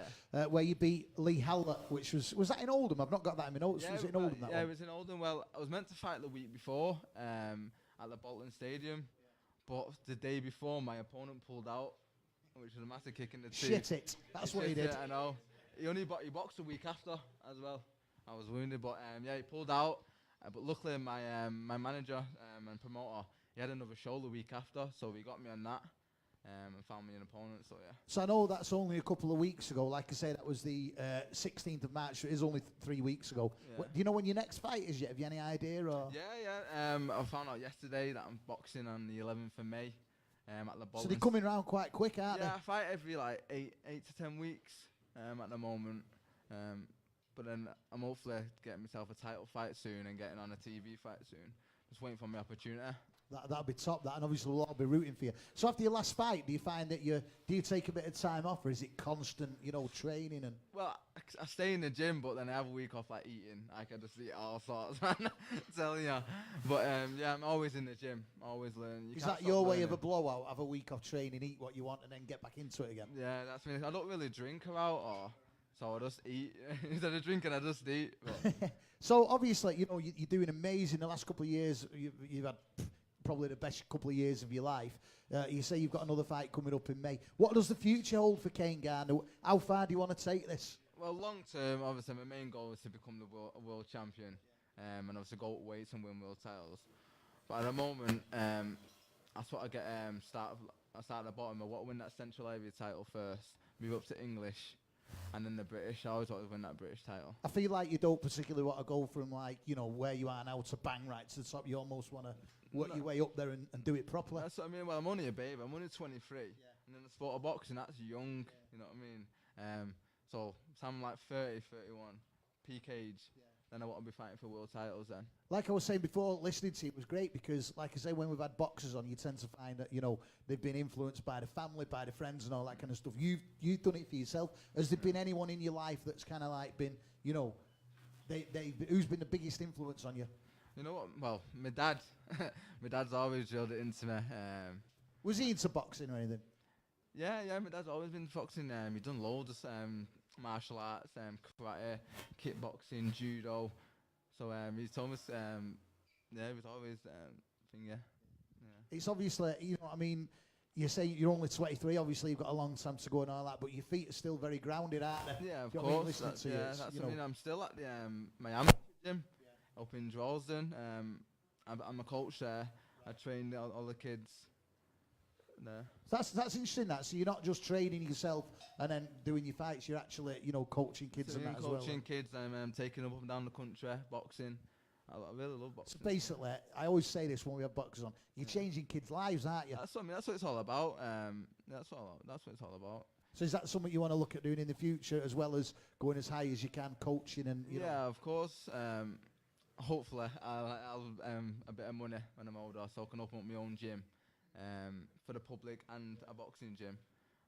where you beat Lee Howler, which was that in Oldham? I've not got that in my notes. Was it in Oldham, that yeah, one? it was in Oldham. Well, I was meant to fight the week before at the Bolton Stadium, but the day before my opponent pulled out, which was a massive kick in the teeth. Shit it. That's what he did. Yeah, I know. He boxed a week after as well. I was wounded, but he pulled out. But luckily, my manager and promoter, he had another show the week after, so he got me on that and found me an opponent. So yeah. So I know that's only a couple of weeks ago. Like I say, that was the 16th of March. So it is only 3 weeks ago. Yeah. Do you know when your next fight is yet? Have you any idea? Or? Yeah. I found out yesterday that I'm boxing on the 11th of May at the Bolton. So they're coming around quite quick, aren't I fight every like 8 to 10 weeks at the moment. But then I'm hopefully getting myself a title fight soon and getting on a TV fight soon. Just waiting for my opportunity. That'll be top, that, and obviously we'll all be rooting for you. So after your last fight, do you find that do you take a bit of time off, or is it constant, you know, training and? Well, I I stay in the gym, but then I have a week off like eating. I can just eat all sorts, man. Telling you. But yeah, I'm always in the gym, always learning. You Is can't that stop your way learning. of a blowout? Have a week off training, eat what you want, and then get back into it again? Yeah, that's me. I don't really drink about, so I just eat. Instead of drinking, I just eat. But So obviously, you know, you're doing amazing. The last couple of years, you've had probably the best couple of years of your life. You say you've got another fight coming up in May. What does the future hold for Kane Gardner? How far do you want to take this? well, long term, obviously, my main goal is to become the world champion, and obviously go up weights and win world titles. But at the moment, that's what I get. I start at the bottom. I want to win that Central Area title first, move up to English, and then the British. I always want to win that British title. I feel like you don't particularly want to go from, like, you know, where you are now to bang right to the top. You almost want to work your way up there and do it properly. That's what I mean. Well, I'm only a babe. I'm only 23, and then the sport of boxing, that's young. You know what I mean? So I'm like 30, 31, peak age. Then I want to be fighting for world titles then. Like I was saying before, listening to you, it was great because, like I say, when we've had boxers on, you tend to find that, you know, they've been influenced by the family, by the friends and all that kind of stuff. You've done it for yourself. Has there been anyone in your life that's kind of like been, you know, who's been the biggest influence on you? You know what? Well, my dad. My dad's always drilled it into me. Was he into boxing or anything? Yeah, my dad's always been boxing. He's done loads of martial arts, karate, kickboxing, judo. So he's told us, yeah, he was always yeah. It's obviously, you know what I mean, you say you're only 23, obviously you've got a long time to go and all that, but your feet are still very grounded, aren't they? Yeah, of You know what I mean? course. Listening to you, Yeah, it's, that's you something. know. I'm still at the Miami gym up in Drawsden. I'm a coach there. I train all the kids there. That's interesting, that. So you're not just training yourself and then doing your fights, you're actually, you know, coaching kids and that as well. Coaching kids, I'm taking them up and down the country, boxing. I really love boxing. So basically, I always say this when we have boxers on, you're changing kids' lives, aren't you? That's what I mean. That's what it's all about. That's what it's all about. So is that something you want to look at doing in the future, as well as going as high as you can, coaching and, you know? Yeah, of course. Hopefully, I'll a bit of money when I'm older, so I can open up my own gym for the public and a boxing gym.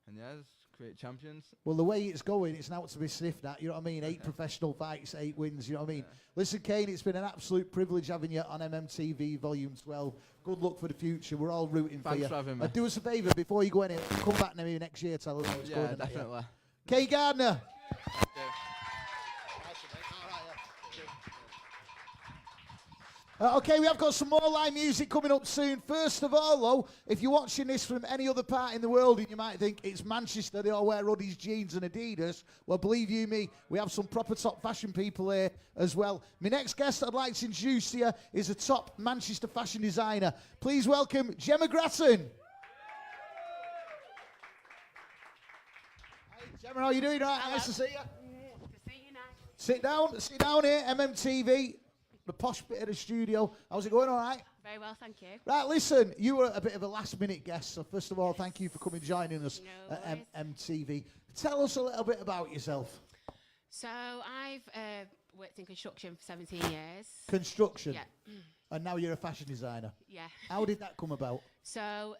And yeah, just create champions. Well, the way it's going, it's now to be sniffed at. You know what I mean? 8 professional fights, 8 wins. You know what I mean? Yeah. Listen, Kane, it's been an absolute privilege having you on MMTV Volume 12. Good luck for the future. We're all rooting for you. Thanks for having me. Do us a favour before you go in. Come back maybe next year. Tell us how it's going. Yeah, definitely. Kane Gardner. Okay, we have got some more live music coming up soon. First of all, though, if you're watching this from any other part in the world and you might think it's Manchester, they all wear hoodies, jeans and Adidas, well, believe you me, we have some proper top fashion people here as well. My next guest I'd like to introduce to you is a top Manchester fashion designer. Please welcome Gemma Gratton. Hi, Gemma, how are you doing? All right, nice to see you. To see you now. Sit down here, MMTV. The posh bit of the studio. How's it going? All right? Very well, thank you. Right, listen, you were a bit of a last-minute guest, so first of all, thank you for coming joining us No at MTV. Tell us a little bit about yourself. So I've worked in construction for 17 years. Construction. Yeah. And now you're a fashion designer. Yeah. How did that come about? So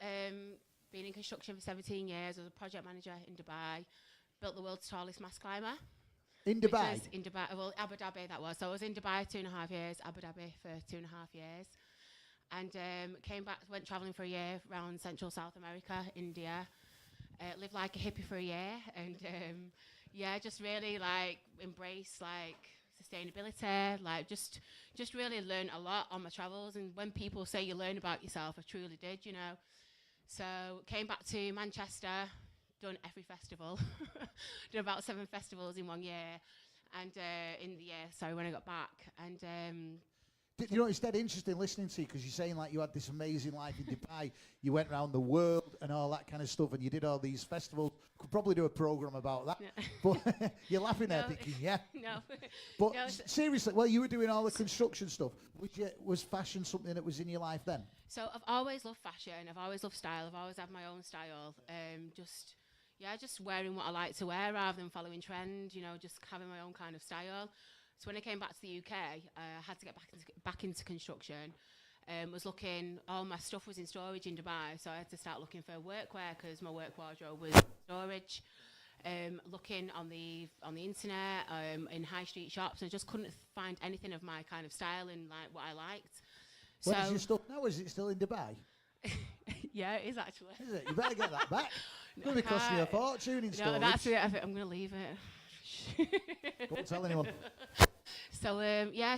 been in construction for 17 years. I was a project manager in Dubai. Built the world's tallest mass climber. In which Dubai? was in Dubai, well, Abu Dhabi that was. So I was in Dubai 2.5 years, Abu Dhabi for 2.5 years. And came back, went travelling for a year around Central South America, India. Lived like a hippie for a year. And yeah, just really like embrace like sustainability, like just really learn a lot on my travels. And when people say you learn about yourself, I truly did, you know. So came back to Manchester, done every festival, done about 7 festivals in 1 year, and when I got back, and You know, it's dead interesting listening to you because you're saying like you had this amazing life in Dubai. You went around the world and all that kind of stuff, and you did all these festivals. Could probably do a program about that. Yeah. But you're laughing there No. thinking, yeah. no. But No, seriously, well, you were doing all the construction stuff. Was fashion something that was in your life then? So I've always loved fashion. I've always loved style. I've always had my own style. Just wearing what I like to wear rather than following trend. You know, just having my own kind of style. So when I came back to the UK, I had to get back into construction. Was looking, all my stuff was in storage in Dubai, so I had to start looking for workwear because my work wardrobe was storage. looking on the internet, in high street shops, and just couldn't find anything of my kind of style and like what I liked. Where's your stuff now? Is it still in Dubai? Yeah, it is actually. Is it? You better get that back. It's going to be costing you a fortune in storage. No, that's it. I'm going to leave it. Don't tell anyone. So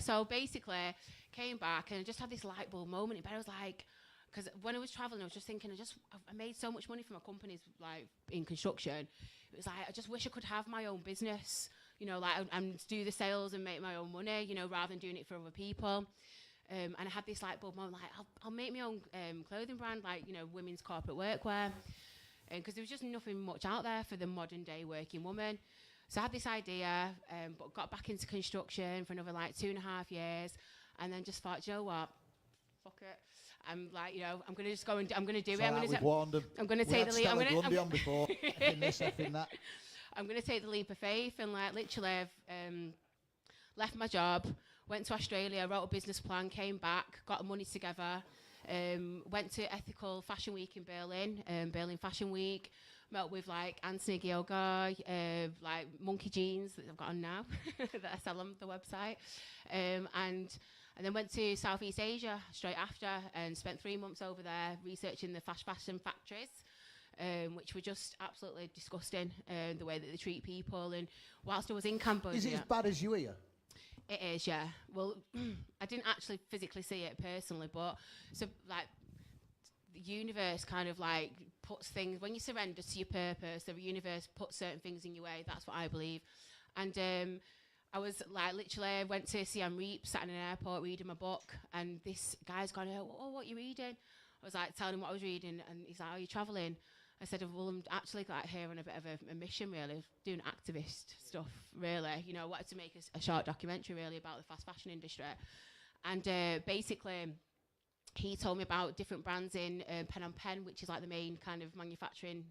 so basically came back and I just had this light bulb moment. But I was like, because when I was traveling, I was just thinking, I made so much money from my companies, like in construction. It was like, I just wish I could have my own business, you know, like and do the sales and make my own money, you know, rather than doing it for other people. And I had this light bulb moment, like I'll make my own clothing brand, like, you know, women's corporate workwear, because there was just nothing much out there for the modern day working woman. So I had this idea, but got back into construction for another like 2.5 years, and then just thought, you know what, fuck it. I'm like, you know, I'm gonna just go and I'm gonna do it. I'm gonna take the leap. I'm gonna Grundy on before. Effing this, effing that. I'm gonna take the leap of faith and like literally left my job, went to Australia, wrote a business plan, came back, got the money together, went to Ethical Fashion Week in Berlin, Berlin Fashion Week. Met up with like Anthony Gilgar, like Monkey Jeans that I've got on now that I sell on the website, and then went to Southeast Asia straight after and spent 3 months over there researching the fast fashion factories, which were just absolutely disgusting, the way that they treat people. And whilst I was in Cambodia, is it as bad as you hear? It is, yeah. Well, I didn't actually physically see it personally, but so like the universe kind of like puts things, when you surrender to your purpose, the universe puts certain things in your way. That's what I believe. And I was like, literally went to Siem Reap, sat in an airport reading my book, and this guy's gone, oh, what are you reading? I was like telling him what I was reading, and he's like, are you travelling? I said, well, I'm actually like here on a bit of a mission, really, doing activist stuff, really. You know, I wanted to make a short documentary, really, about the fast fashion industry. And basically, he told me about different brands in Phnom Penh, which is like the main kind of manufacturing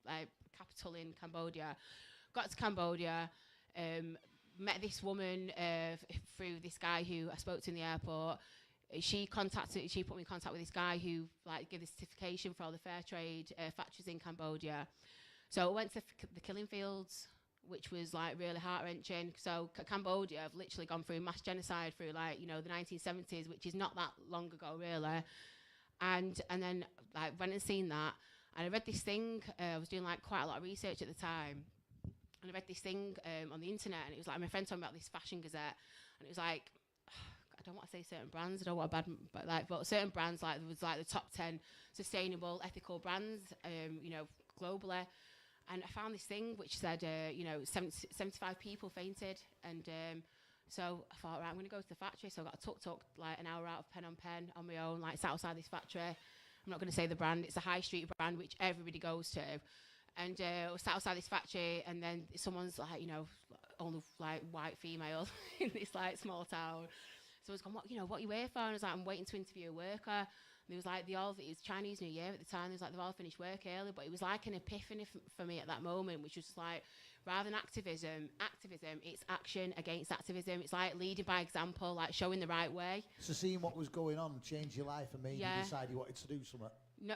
like capital in Cambodia. Got to Cambodia, met this woman through this guy who I spoke to in the airport. She put me in contact with this guy who like gave the certification for all the fair trade factories in Cambodia. So I went to the killing fields, which was like really heart-wrenching. So Cambodia have literally gone through mass genocide through like, you know, the 1970s, which is not that long ago really. And then like went and seen that, and I read this thing. I was doing like quite a lot of research at the time, and I read this thing on the internet, and it was like my friend told me about this fashion gazette, and it was like, I don't want to say certain brands, I don't want but certain brands, like there was like the top 10 sustainable, ethical brands, you know, globally. And I found this thing which said, you know, 75 people fainted. And so I thought, right, I'm going to go to the factory. So I got a tuk-tuk like an hour out of Phnom Penh on my own, like sat outside this factory. I'm not going to say the brand. It's a high street brand which everybody goes to. And I sat outside this factory, and then someone's like, you know, only like white female in this like small town. So I was going, what are you here for? And I was like, I'm waiting to interview a worker. And it was like, it was Chinese New Year at the time. It was like, they've all finished work early. But it was like an epiphany for me at that moment, which was just like, rather than activism, it's action against activism. It's like leading by example, like showing the right way. So seeing what was going on changed your life and made you decide you wanted to do something?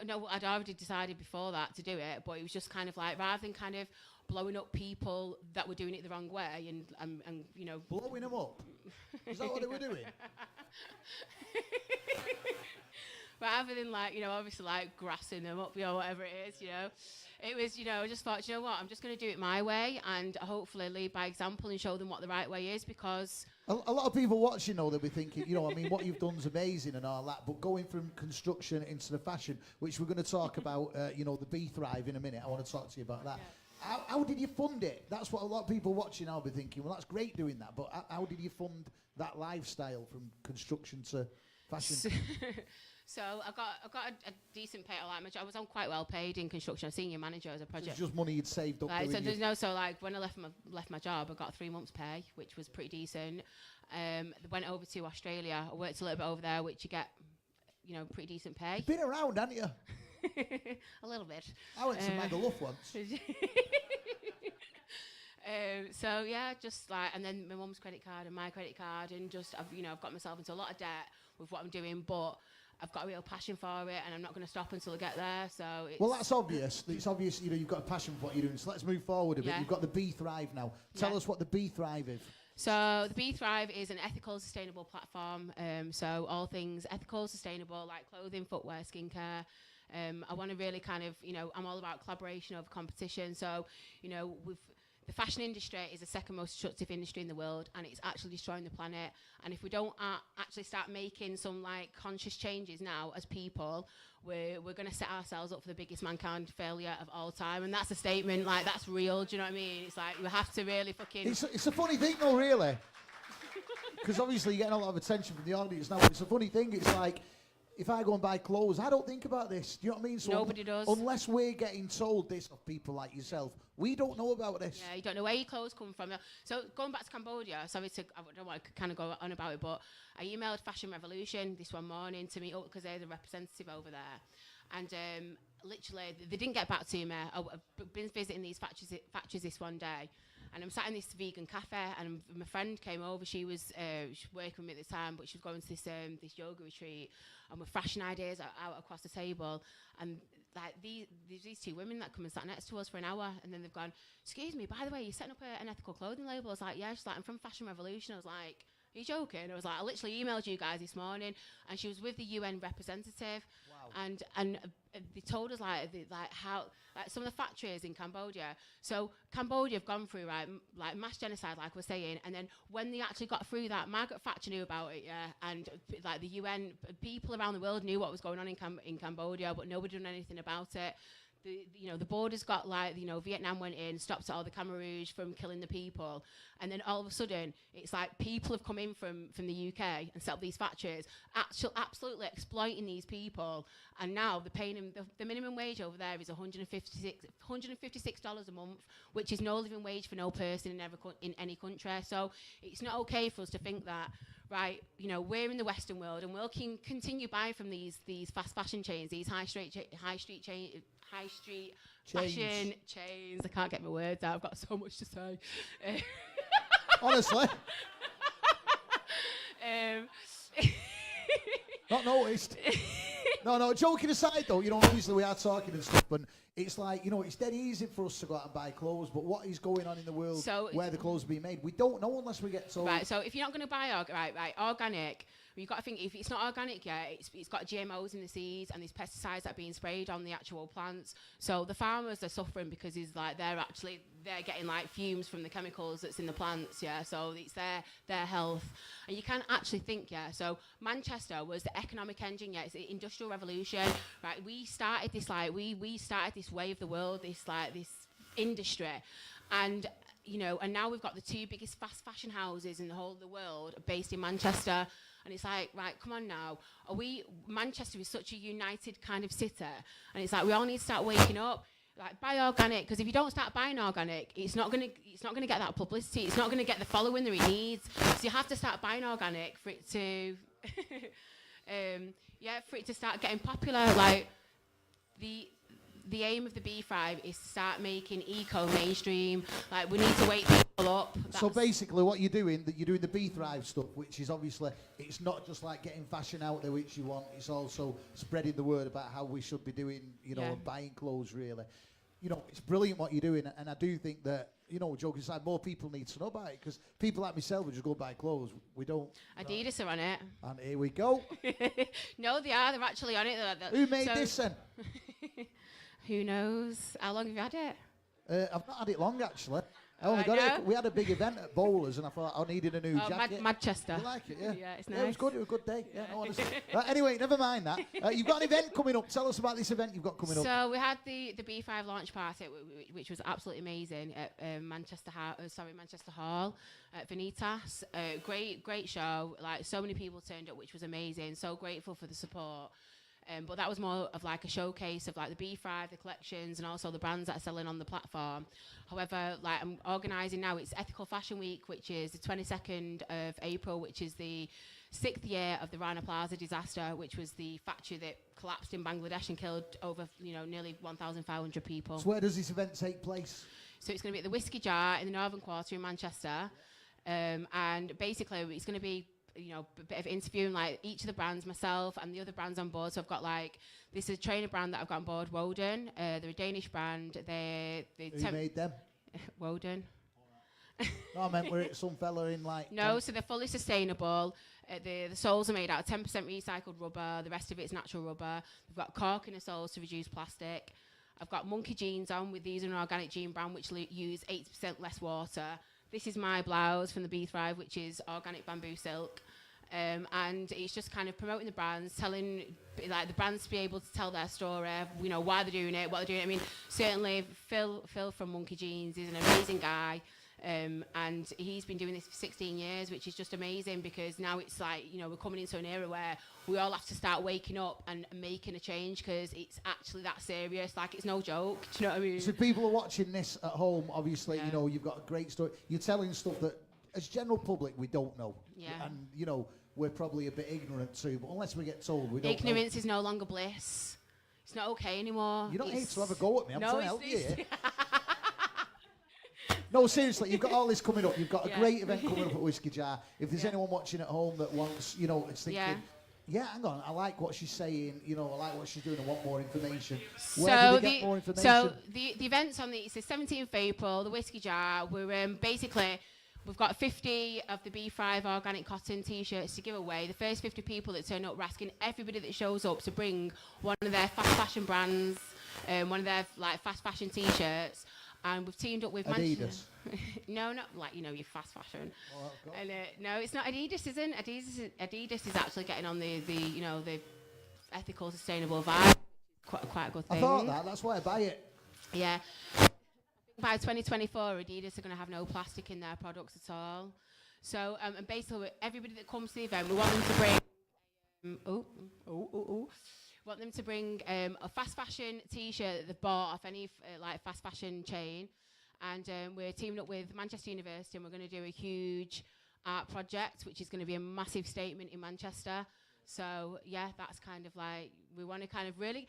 No, I'd already decided before that to do it. But it was just kind of like, rather than kind of blowing up people that were doing it the wrong way and you know... Blowing them up? Is that what they were doing? Rather than like, you know, obviously like grassing them up, you know, whatever it is, you know. It was, you know, I just thought, you know what, I'm just going to do it my way and hopefully lead by example and show them what the right way is, because... A lot of people watching, though, they'll be thinking, you know, I mean, what you've done is amazing and all that, but going from construction into the fashion, which we're going to talk about, you know, the Be Thrive in a minute. I want to talk to you about that. Yeah. How did you fund it? That's what a lot of people watching will be thinking. Well, that's great doing that, but how did you fund that lifestyle from construction to fashion? So I got a decent pay. Like I was on quite well paid in construction. A senior manager as a project. So it's just money you'd saved up. Like, so like when I left my job, I got 3 months pay, which was pretty decent. Went over to Australia. I worked a little bit over there, which you get, you know, pretty decent pay. You've been around, haven't you? A little bit. I went to Magaluf once. So yeah, just like, and then my mum's credit card and my credit card, and just I've got myself into a lot of debt with what I'm doing, but I've got a real passion for it, and I'm not going to stop until I get there. So it's Well, that's obvious. It's obvious, you've got a passion for what you're doing. So let's move forward a bit. Yeah. You've got the Be Thrive now. Tell us what the Be Thrive is. So the Be Thrive is an ethical, sustainable platform. So all things ethical, sustainable, like clothing, footwear, skincare. I want to really kind of, I'm all about collaboration over competition. So, the fashion industry is the second most destructive industry in the world, and it's actually destroying the planet. And if we don't actually start making some conscious changes now as people, we're going to set ourselves up for the biggest mankind failure of all time. And that's a statement, that's real. Do you know what I mean? It's like we have to really fucking. It's a funny thing, though, really, because obviously you're getting a lot of attention from the audience now. It's a funny thing. It's like, if I go and buy clothes, I don't think about this. Do you know what I mean? So Nobody does. Unless we're getting told this of people like yourself, we don't know about this. Yeah, you don't know where your clothes come from. So going back to Cambodia, I don't want to kind of go on about it, but I emailed Fashion Revolution this one morning to meet up because they're the representative over there. And literally, they didn't get back to me. I've been visiting these factories this one day. And I'm sat in this vegan cafe, and my friend came over. She was working with me at the time, but she was going to this yoga retreat, and with fashion ideas out across the table. And there's these two women that come and sat next to us for an hour, and then they've gone, "Excuse me, by the way, you're setting up an ethical clothing label?" I was like, "Yeah." She's like, "I'm from Fashion Revolution." I was like, "Are you joking?" I was like, "I literally emailed you guys this morning," and she was with the UN representative. Wow. And they told us how some of the factories in Cambodia. So Cambodia have gone through mass genocide, like we're saying, and then when they actually got through that, Margaret Thatcher knew about it, and the UN people around the world knew what was going on in Cambodia, but nobody done anything about it. The borders got Vietnam went in, stopped all the Khmer Rouge from killing the people, and then all of a sudden it's like people have come in from the UK and set up these factories, absolutely exploiting these people, and now they're paying them the minimum wage over there is $156 a month, which is no living wage for no person in any country. So it's not okay for us to think that. Right, we're in the Western world, and we'll continue buying from these fast fashion chains, these high street fashion chains. I can't get my words out. I've got so much to say. Honestly. Not noticed. No, joking aside though, obviously we are talking and stuff, but it's like, it's dead easy for us to go out and buy clothes, but what is going on in the world where the clothes are being made? We don't know unless we get told. Right, so if you're not going to buy organic, you've got to think, if it's not organic yet, it's got GMOs in the seeds, and there's pesticides that are being sprayed on the actual plants. So the farmers are suffering because they're getting fumes from the chemicals that's in the plants, so it's their health. And you can actually think, so Manchester was the economic engine, it's the industrial revolution, right? We started this we started this way of the world, this industry, and and now we've got the two biggest fast fashion houses in the whole of the world based in Manchester. And it's like, right, come on now. Manchester is such a united kind of city. And it's like, we all need to start waking up. Buy organic, because if you don't start buying organic, it's not gonna get that publicity. It's not gonna get the following that it needs. So you have to start buying organic for it to, for it to start getting popular. The aim of the Be Thrive is to start making eco mainstream. We need to wake people up. So basically what you're doing the Be Thrive stuff, which is obviously, it's not just getting fashion out there which you want, it's also spreading the word about how we should be doing, and buying clothes really. It's brilliant what you're doing, and I do think that, joking aside, more people need to know about it, because people like myself would just go buy clothes. We don't. Adidas are on it. And here we go. No, they are. They're actually on it. Who made this then? Who knows? How long have you had it? I've not had it long, actually. I only got it. We had a big event at Bowlers, and I thought I needed a new jacket. Manchester. You like it, yeah? Yeah, it's nice. Yeah, it was good. It was a good day. Yeah, no, honestly. Anyway, never mind that. You've got an event coming up. Tell us about this event you've got coming up. So we had the B5 launch party, which was absolutely amazing at Manchester Hall at Vanitas. Great show. So many people turned up, which was amazing. So grateful for the support. But that was more of a showcase of the B5, the collections, and also the brands that are selling on the platform. However, I'm organising now, it's Ethical Fashion Week, which is the 22nd of April, which is the 6th year of the Rana Plaza disaster, which was the factory that collapsed in Bangladesh and killed over, nearly 1,500 people. So where does this event take place? So it's going to be at the Whiskey Jar in the Northern Quarter in Manchester. And basically, it's going to be bit of interviewing like each of the brands, myself and the other brands on board. So I've got like, this is a trainer brand that I've got on board, Woden. They're a Danish brand. Who made them? Woden. No, I meant we're some fella in like... No, so they're fully sustainable. The soles are made out of 10% recycled rubber. The rest of it's natural rubber. We've got cork in the soles to reduce plastic. I've got monkey jeans on with these, an organic jean brand which use 80% less water. This is my blouse from the Bee Thrive, which is organic bamboo silk. And it's just kind of promoting the brands, telling like the brands to be able to tell their story, why they're doing it, what they're doing. I mean, certainly Phil from Monkey Jeans is an amazing guy. And he's been doing this for 16 years, which is just amazing, because now it's like, we're coming into an era where we all have to start waking up and making a change, because it's actually that serious. Like, it's no joke. Do you know what I mean? So people are watching this at home, obviously, you've got a great story. You're telling stuff that, as general public, we don't know. Yeah. And, we're probably a bit ignorant too, but unless we get told, we don't Ignorance is no longer bliss. It's not okay anymore. You don't need to have a go at me. I'm trying to help you here. it's No, seriously, you've got all this coming up. You've got a great event coming up at Whiskey Jar. If there's anyone watching at home that wants, it's thinking, hang on, I like what she's saying, I like what she's doing, I want more information. Where do they get more information? So the event's on it's the 17th of April, the Whiskey Jar. We're basically, we've got 50 of the B5 organic cotton T-shirts to give away. The first 50 people that turn up, we're asking everybody that shows up to bring one of their fast fashion brands, one of their like fast fashion T-shirts. And we've teamed up with Adidas. No, not like your fast fashion. Oh, and no, it's not Adidas, isn't Adidas is actually getting on the ethical, sustainable vibe. Quite a good thing. I thought that. That's why I buy it. Yeah. By 2024, Adidas are going to have no plastic in their products at all. So, and basically, everybody that comes to the event, we want them to bring. Want them to bring a fast fashion T-shirt that they bought off any fast fashion chain, and we're teaming up with Manchester University, and we're going to do a huge art project, which is going to be a massive statement in Manchester. So yeah, that's kind of like, we want to kind of really,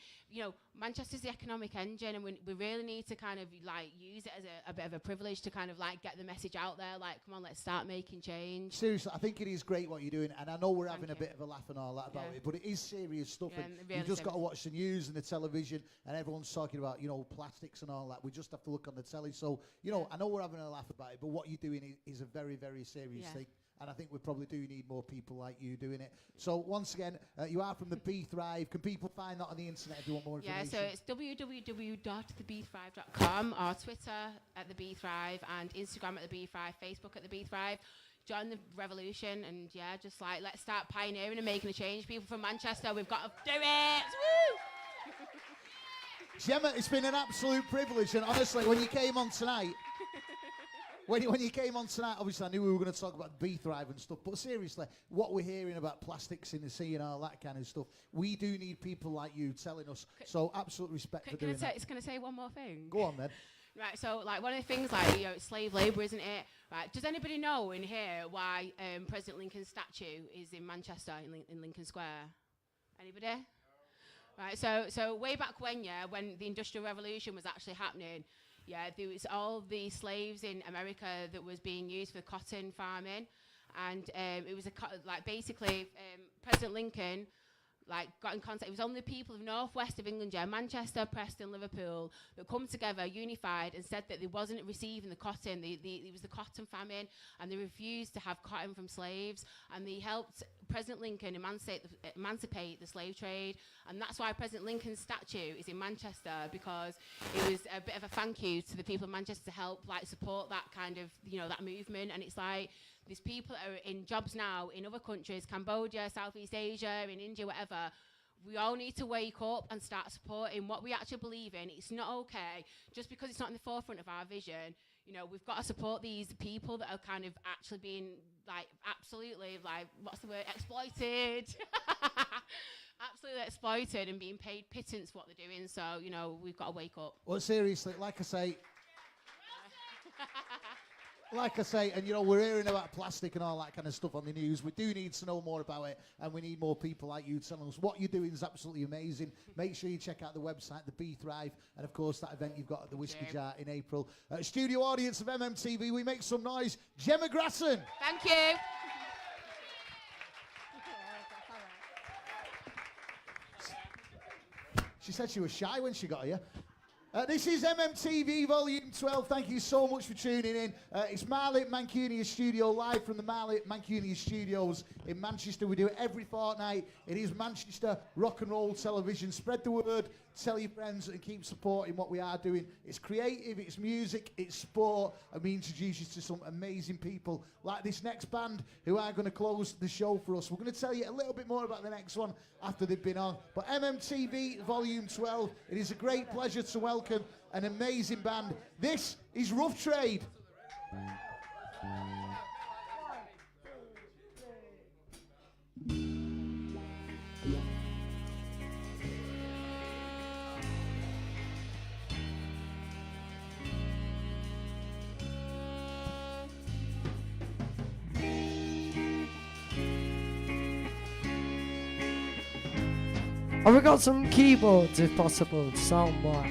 Manchester's the economic engine, and we really need to kind of like use it as a bit of a privilege to kind of like get the message out there, like, come on, let's start making change. Seriously, I think it is great what you're doing, and I know we're having a bit of a laugh and all that about it, but it is serious stuff, and really you've just got to watch the news and the television, and everyone's talking about, plastics and all that. We just have to look on the telly. So, I know we're having a laugh about it, but what you're doing is a very, very serious thing. And I think we probably do need more people like you doing it. So once again, you are from the Bee Thrive. Can people find that on the internet if you want more information? Yeah, so it's www.thebeethrive.com, or Twitter at the Bee Thrive, and Instagram at the Bee Thrive, Facebook at the Bee Thrive. Join the revolution, and just like, let's start pioneering and making a change. People from Manchester, we've got to do it. Woo! Gemma, it's been an absolute privilege, and honestly, when you came on tonight. When you came on tonight, obviously I knew we were going to talk about Bee Thrive and stuff, but seriously, what we're hearing about plastics in the sea and all that kind of stuff, we do need people like you telling us. So absolute respect for doing that. Can I say one more thing? Go on then. Right, so like one of the things, like, it's slave labour, isn't it? Right, does anybody know in here why President Lincoln's statue is in Manchester, in Lincoln Square? Anybody? Right, so way back when the Industrial Revolution was actually happening, there was all the slaves in America that was being used for cotton farming, and it was basically President Lincoln got in contact. It was only the people of northwest of England, Manchester, Preston, Liverpool, that come together, unified, and said that they wasn't receiving the cotton. It was the cotton famine, and they refused to have cotton from slaves, and they helped President Lincoln emancipate the slave trade, and that's why President Lincoln's statue is in Manchester, because it was a bit of a thank you to the people of Manchester to help support that kind of that movement. And it's like, there's people that are in jobs now in other countries, Cambodia, Southeast Asia, in India, whatever. We all need to wake up and start supporting what we actually believe in. It's not okay just because it's not in the forefront of our vision. We've got to support these people that are kind of actually being absolutely what's the word? Exploited. Absolutely exploited and being paid pittance for what they're doing. So, we've got to wake up. Well, seriously, like I say, and we're hearing about plastic and all that kind of stuff on the news. We do need to know more about it, and we need more people like you telling us what you're doing is absolutely amazing. Make sure you check out the website, the Bee Thrive, and of course that event you've got at the Whiskey Jar in April. Studio audience of MMTV, we make some noise. Gemma Gratton. Thank you. She said she was shy when she got here. This is MMTV Volume 12. Thank you so much for tuning in. It's Marley Mancunia Studio, live from the Marley Mancunia Studios in Manchester. We do it every fortnight. It is Manchester rock and roll television. Spread the word, tell your friends, and keep supporting what we are doing. It's creative, it's music, it's sport, and we introduce you to some amazing people like this next band who are going to close the show for us. We're going to tell you a little bit more about the next one after they've been on. But MMTV Volume 12, it is a great pleasure to welcome an amazing band. This is Ruff Trade. Have we got some keyboards if possible, soundboard?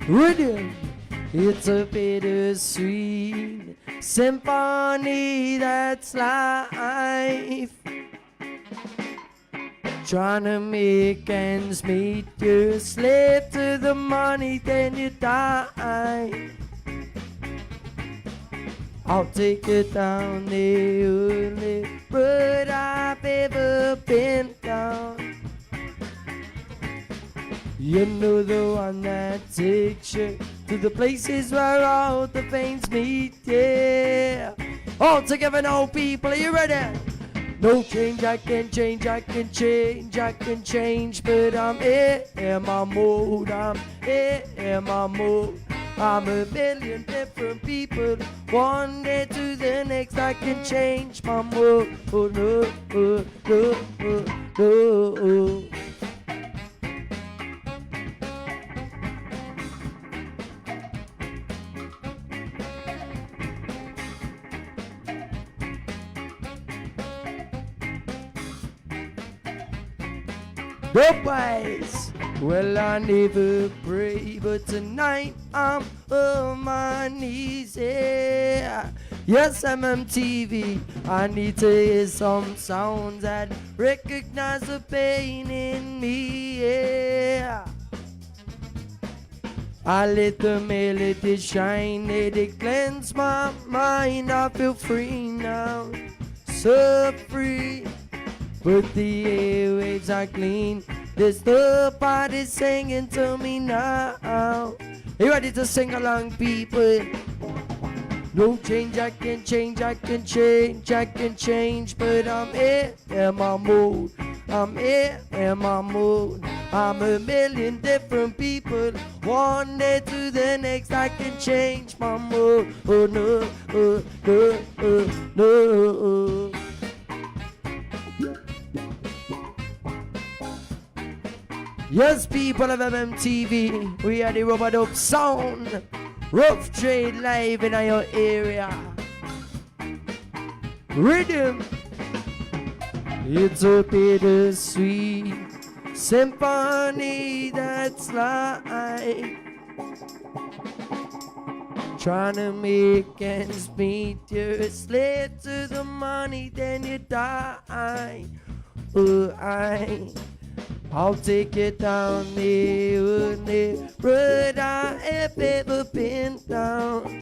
Rhythm, it's a bittersweet symphony that's life. Trying to make ends meet, you're a slave to the money, then you die. I'll take you down the only road I've ever been down. You know the one that takes you to the places where all the veins meet, yeah. All together now, people, are you ready? No change, I can change, I can change, I can change, but I'm in my mood, I'm in my mood. I'm a million different people, one day to the next I can change my mood, oh no, no. The boys, well I never pray, but tonight I'm on my knees, yeah. Yes, MMTV, I need to hear some sounds that recognize the pain in me, yeah. I let the melody shine, let it cleanse my mind, I feel free now, so free. But the airwaves are clean, there's nobody singing to me now. You ready to sing along, people? No change, I can change, I can change, I can change, but I'm in my mood, I'm in my mood. I'm a million different people, one day to the next I can change my mood, oh no, no. Yes, people of MMTV, we are the Rubber Dub Sound. Ruff Trade live in your area. Rhythm, it's a bittersweet symphony that's life. Trying to make ends meet, you're a slave to the money, then you die. Oh, I'll take it down the only road I have ever been down.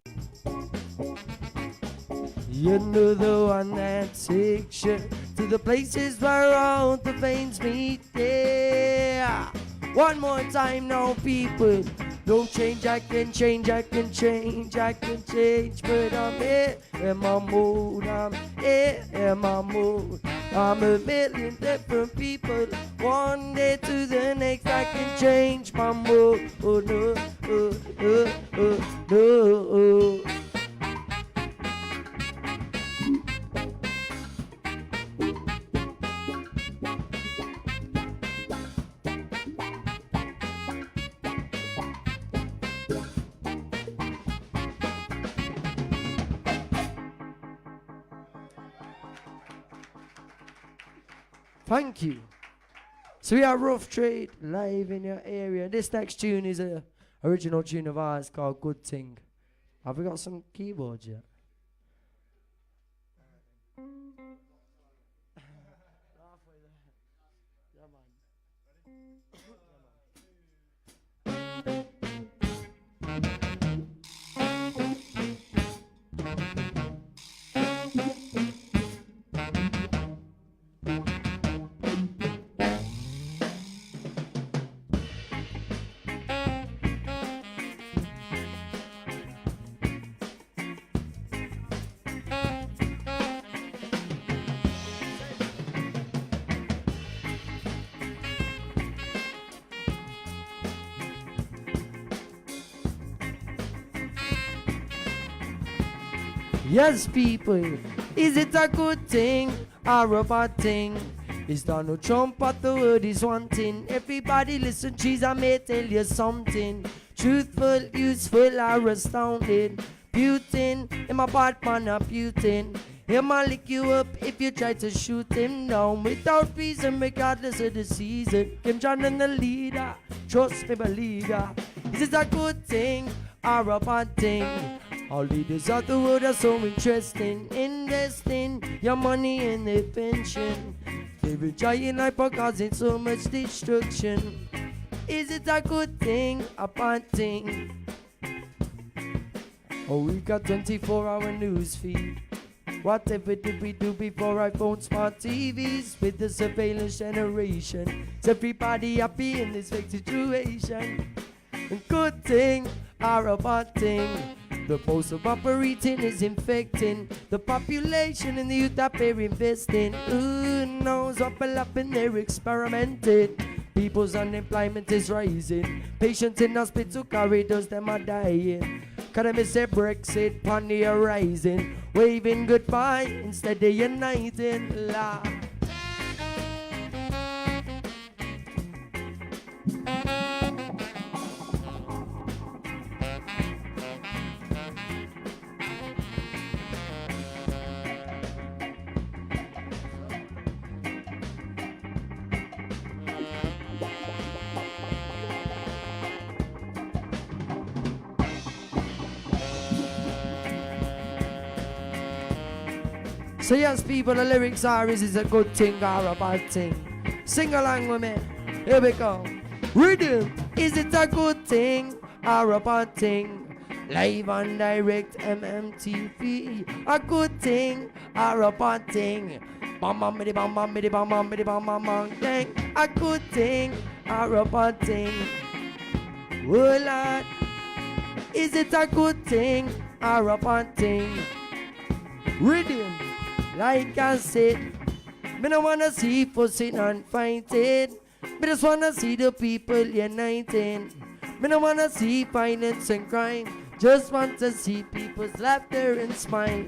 You know the one that takes you to the places where all the veins meet, yeah. One more time now, people. Don't change, I can change, I can change, I can change, but I'm in my mood, I'm in my mood. I'm a million different people, one day to the next I can change my mood, oh no, no. Thank you. So we are Ruff Trade live in your area. This next tune is a original tune of ours called Good Thing. Have we got some keyboards yet? Yes, people, is it a good thing or a bad thing? Is Donald Trump what the world is wanting? Everybody listen, cheese, I may tell you something. Truthful, useful, or astounding. Putin, him a bad man, a Putin. Him a lick you up if you try to shoot him down. Without reason, regardless of the season. Kim Jong-un the leader, trust me, believer. Is it a good thing or a bad thing? All leaders of the world are so interesting. Investing your money in their pension. They're enjoying life but causing so much destruction. Is it a good thing, a bad thing? Oh, we got 24-hour news feed. Whatever did we do before iPhone, smart TVs with the surveillance generation? Is everybody happy in this fake situation? A good thing or a bad thing? The post of operating is infecting the population and the youth that they're investing. Who knows what will happen? They're experimenting. People's unemployment is rising. Patients in hospital corridors, them are dying. Cause them say Brexit on the horizon. Waving goodbye instead of uniting. La. So yes, people, the lyrics are, is it a good thing or a bad thing? Sing along with me. Here we go. Rhythm, is it a good thing or a bad thing? Live on direct MMTV. A good thing or a bad thing? Bam bam bidi bam bam bidi bam bam bidi bam bam bam dang. A good thing or a bad thing? Oh Lord, is it a good thing or a bad thing? Rhythm. Like I said, me no wanna see fussing and fighting. Me just wanna see the people uniting. Me no wanna see violence and crime. Just want to see people's laughter and smile.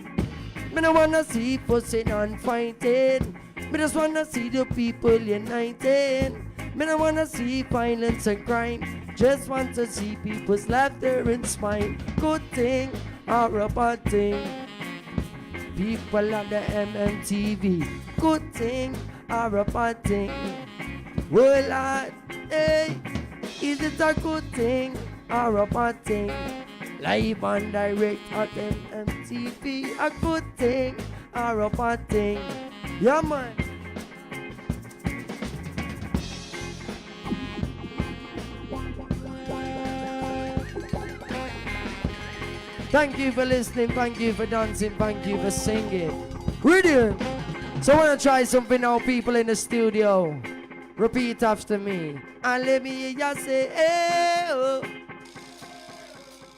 Me no wanna see fussing and fighting. Me just wanna see the people uniting. Me no wanna see violence and crime. Just want to see people's laughter and smile. Good thing or a bad thing? People of the MMTV, good thing or a bad thing? Well, Lord, hey, is it a good thing or a bad thing? Live and direct at MMTV, a good thing or a bad thing? Yeah, man. Thank you for listening, thank you for dancing, thank you for singing. Rhythm! So I want to try something now, people in the studio. Repeat after me. And let me hear you say, eh oh.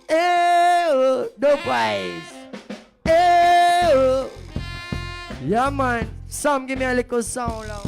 Eh oh. The boys. Eh oh. Yeah, man. Some give me a little sound now.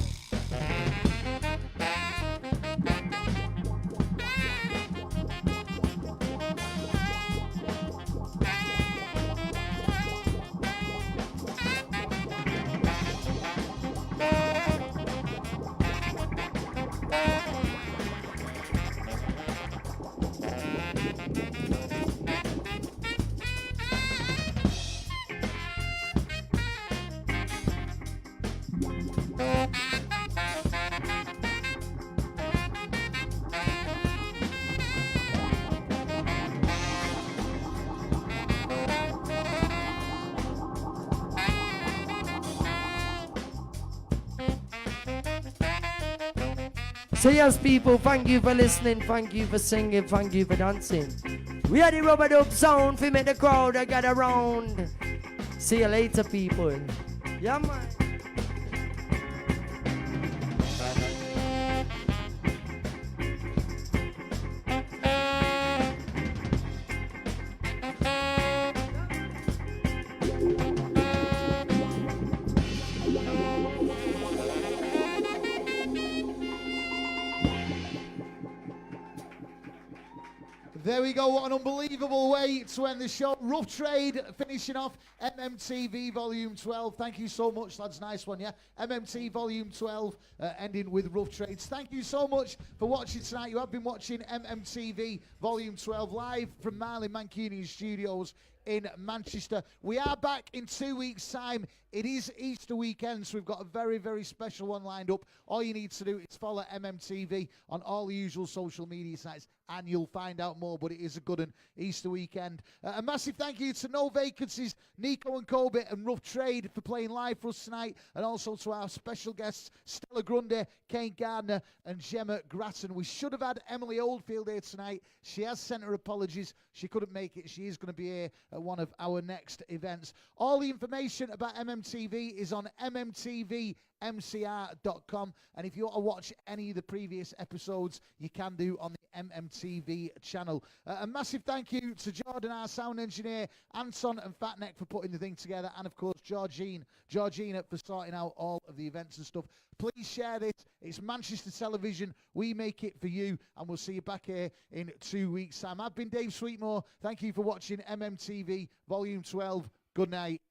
So yes, people, thank you for listening, thank you for singing, thank you for dancing. We are the rubber dub sound, we make the crowd get around. See you later, people. Yeah, man. There we go, what an unbelievable way to end the show. Ruff Trade finishing off MMTV Volume 12. Thank you so much, lads. Nice one, yeah? MMT Volume 12 ending with Ruff Trades. Thank you so much for watching tonight. You have been watching MMTV Volume 12 live from Marley Mancunian Studios in Manchester. We are back in 2 weeks' time. It is Easter weekend, so we've got a very, very special one lined up. All you need to do is follow MMTV on all the usual social media sites, and you'll find out more, but it is a good one, Easter weekend. A massive thank you to No Vacancies, Nico and Coby, and Ruff Trade for playing live for us tonight, and also to our special guests, Stella, Grundy, Kane, Gardner, and Gemma, Gratton. We should have had Emily Oldfield here tonight. She has sent her apologies. She couldn't make it. She is going to be here at one of our next events. All the information about MMTV is on mmtvmcr.com, and if you want to watch any of the previous episodes, you can do on the MMTV channel. A massive thank you to Jordan, our sound engineer, Anton and Fatneck for putting the thing together, and of course Georgina for sorting out all of the events and stuff. Please share this. It's Manchester Television. We make it for you, and we'll see you back here in 2 weeks' time. I've been Dave Sweetmore. Thank you for watching MMTV Volume 12. Good night.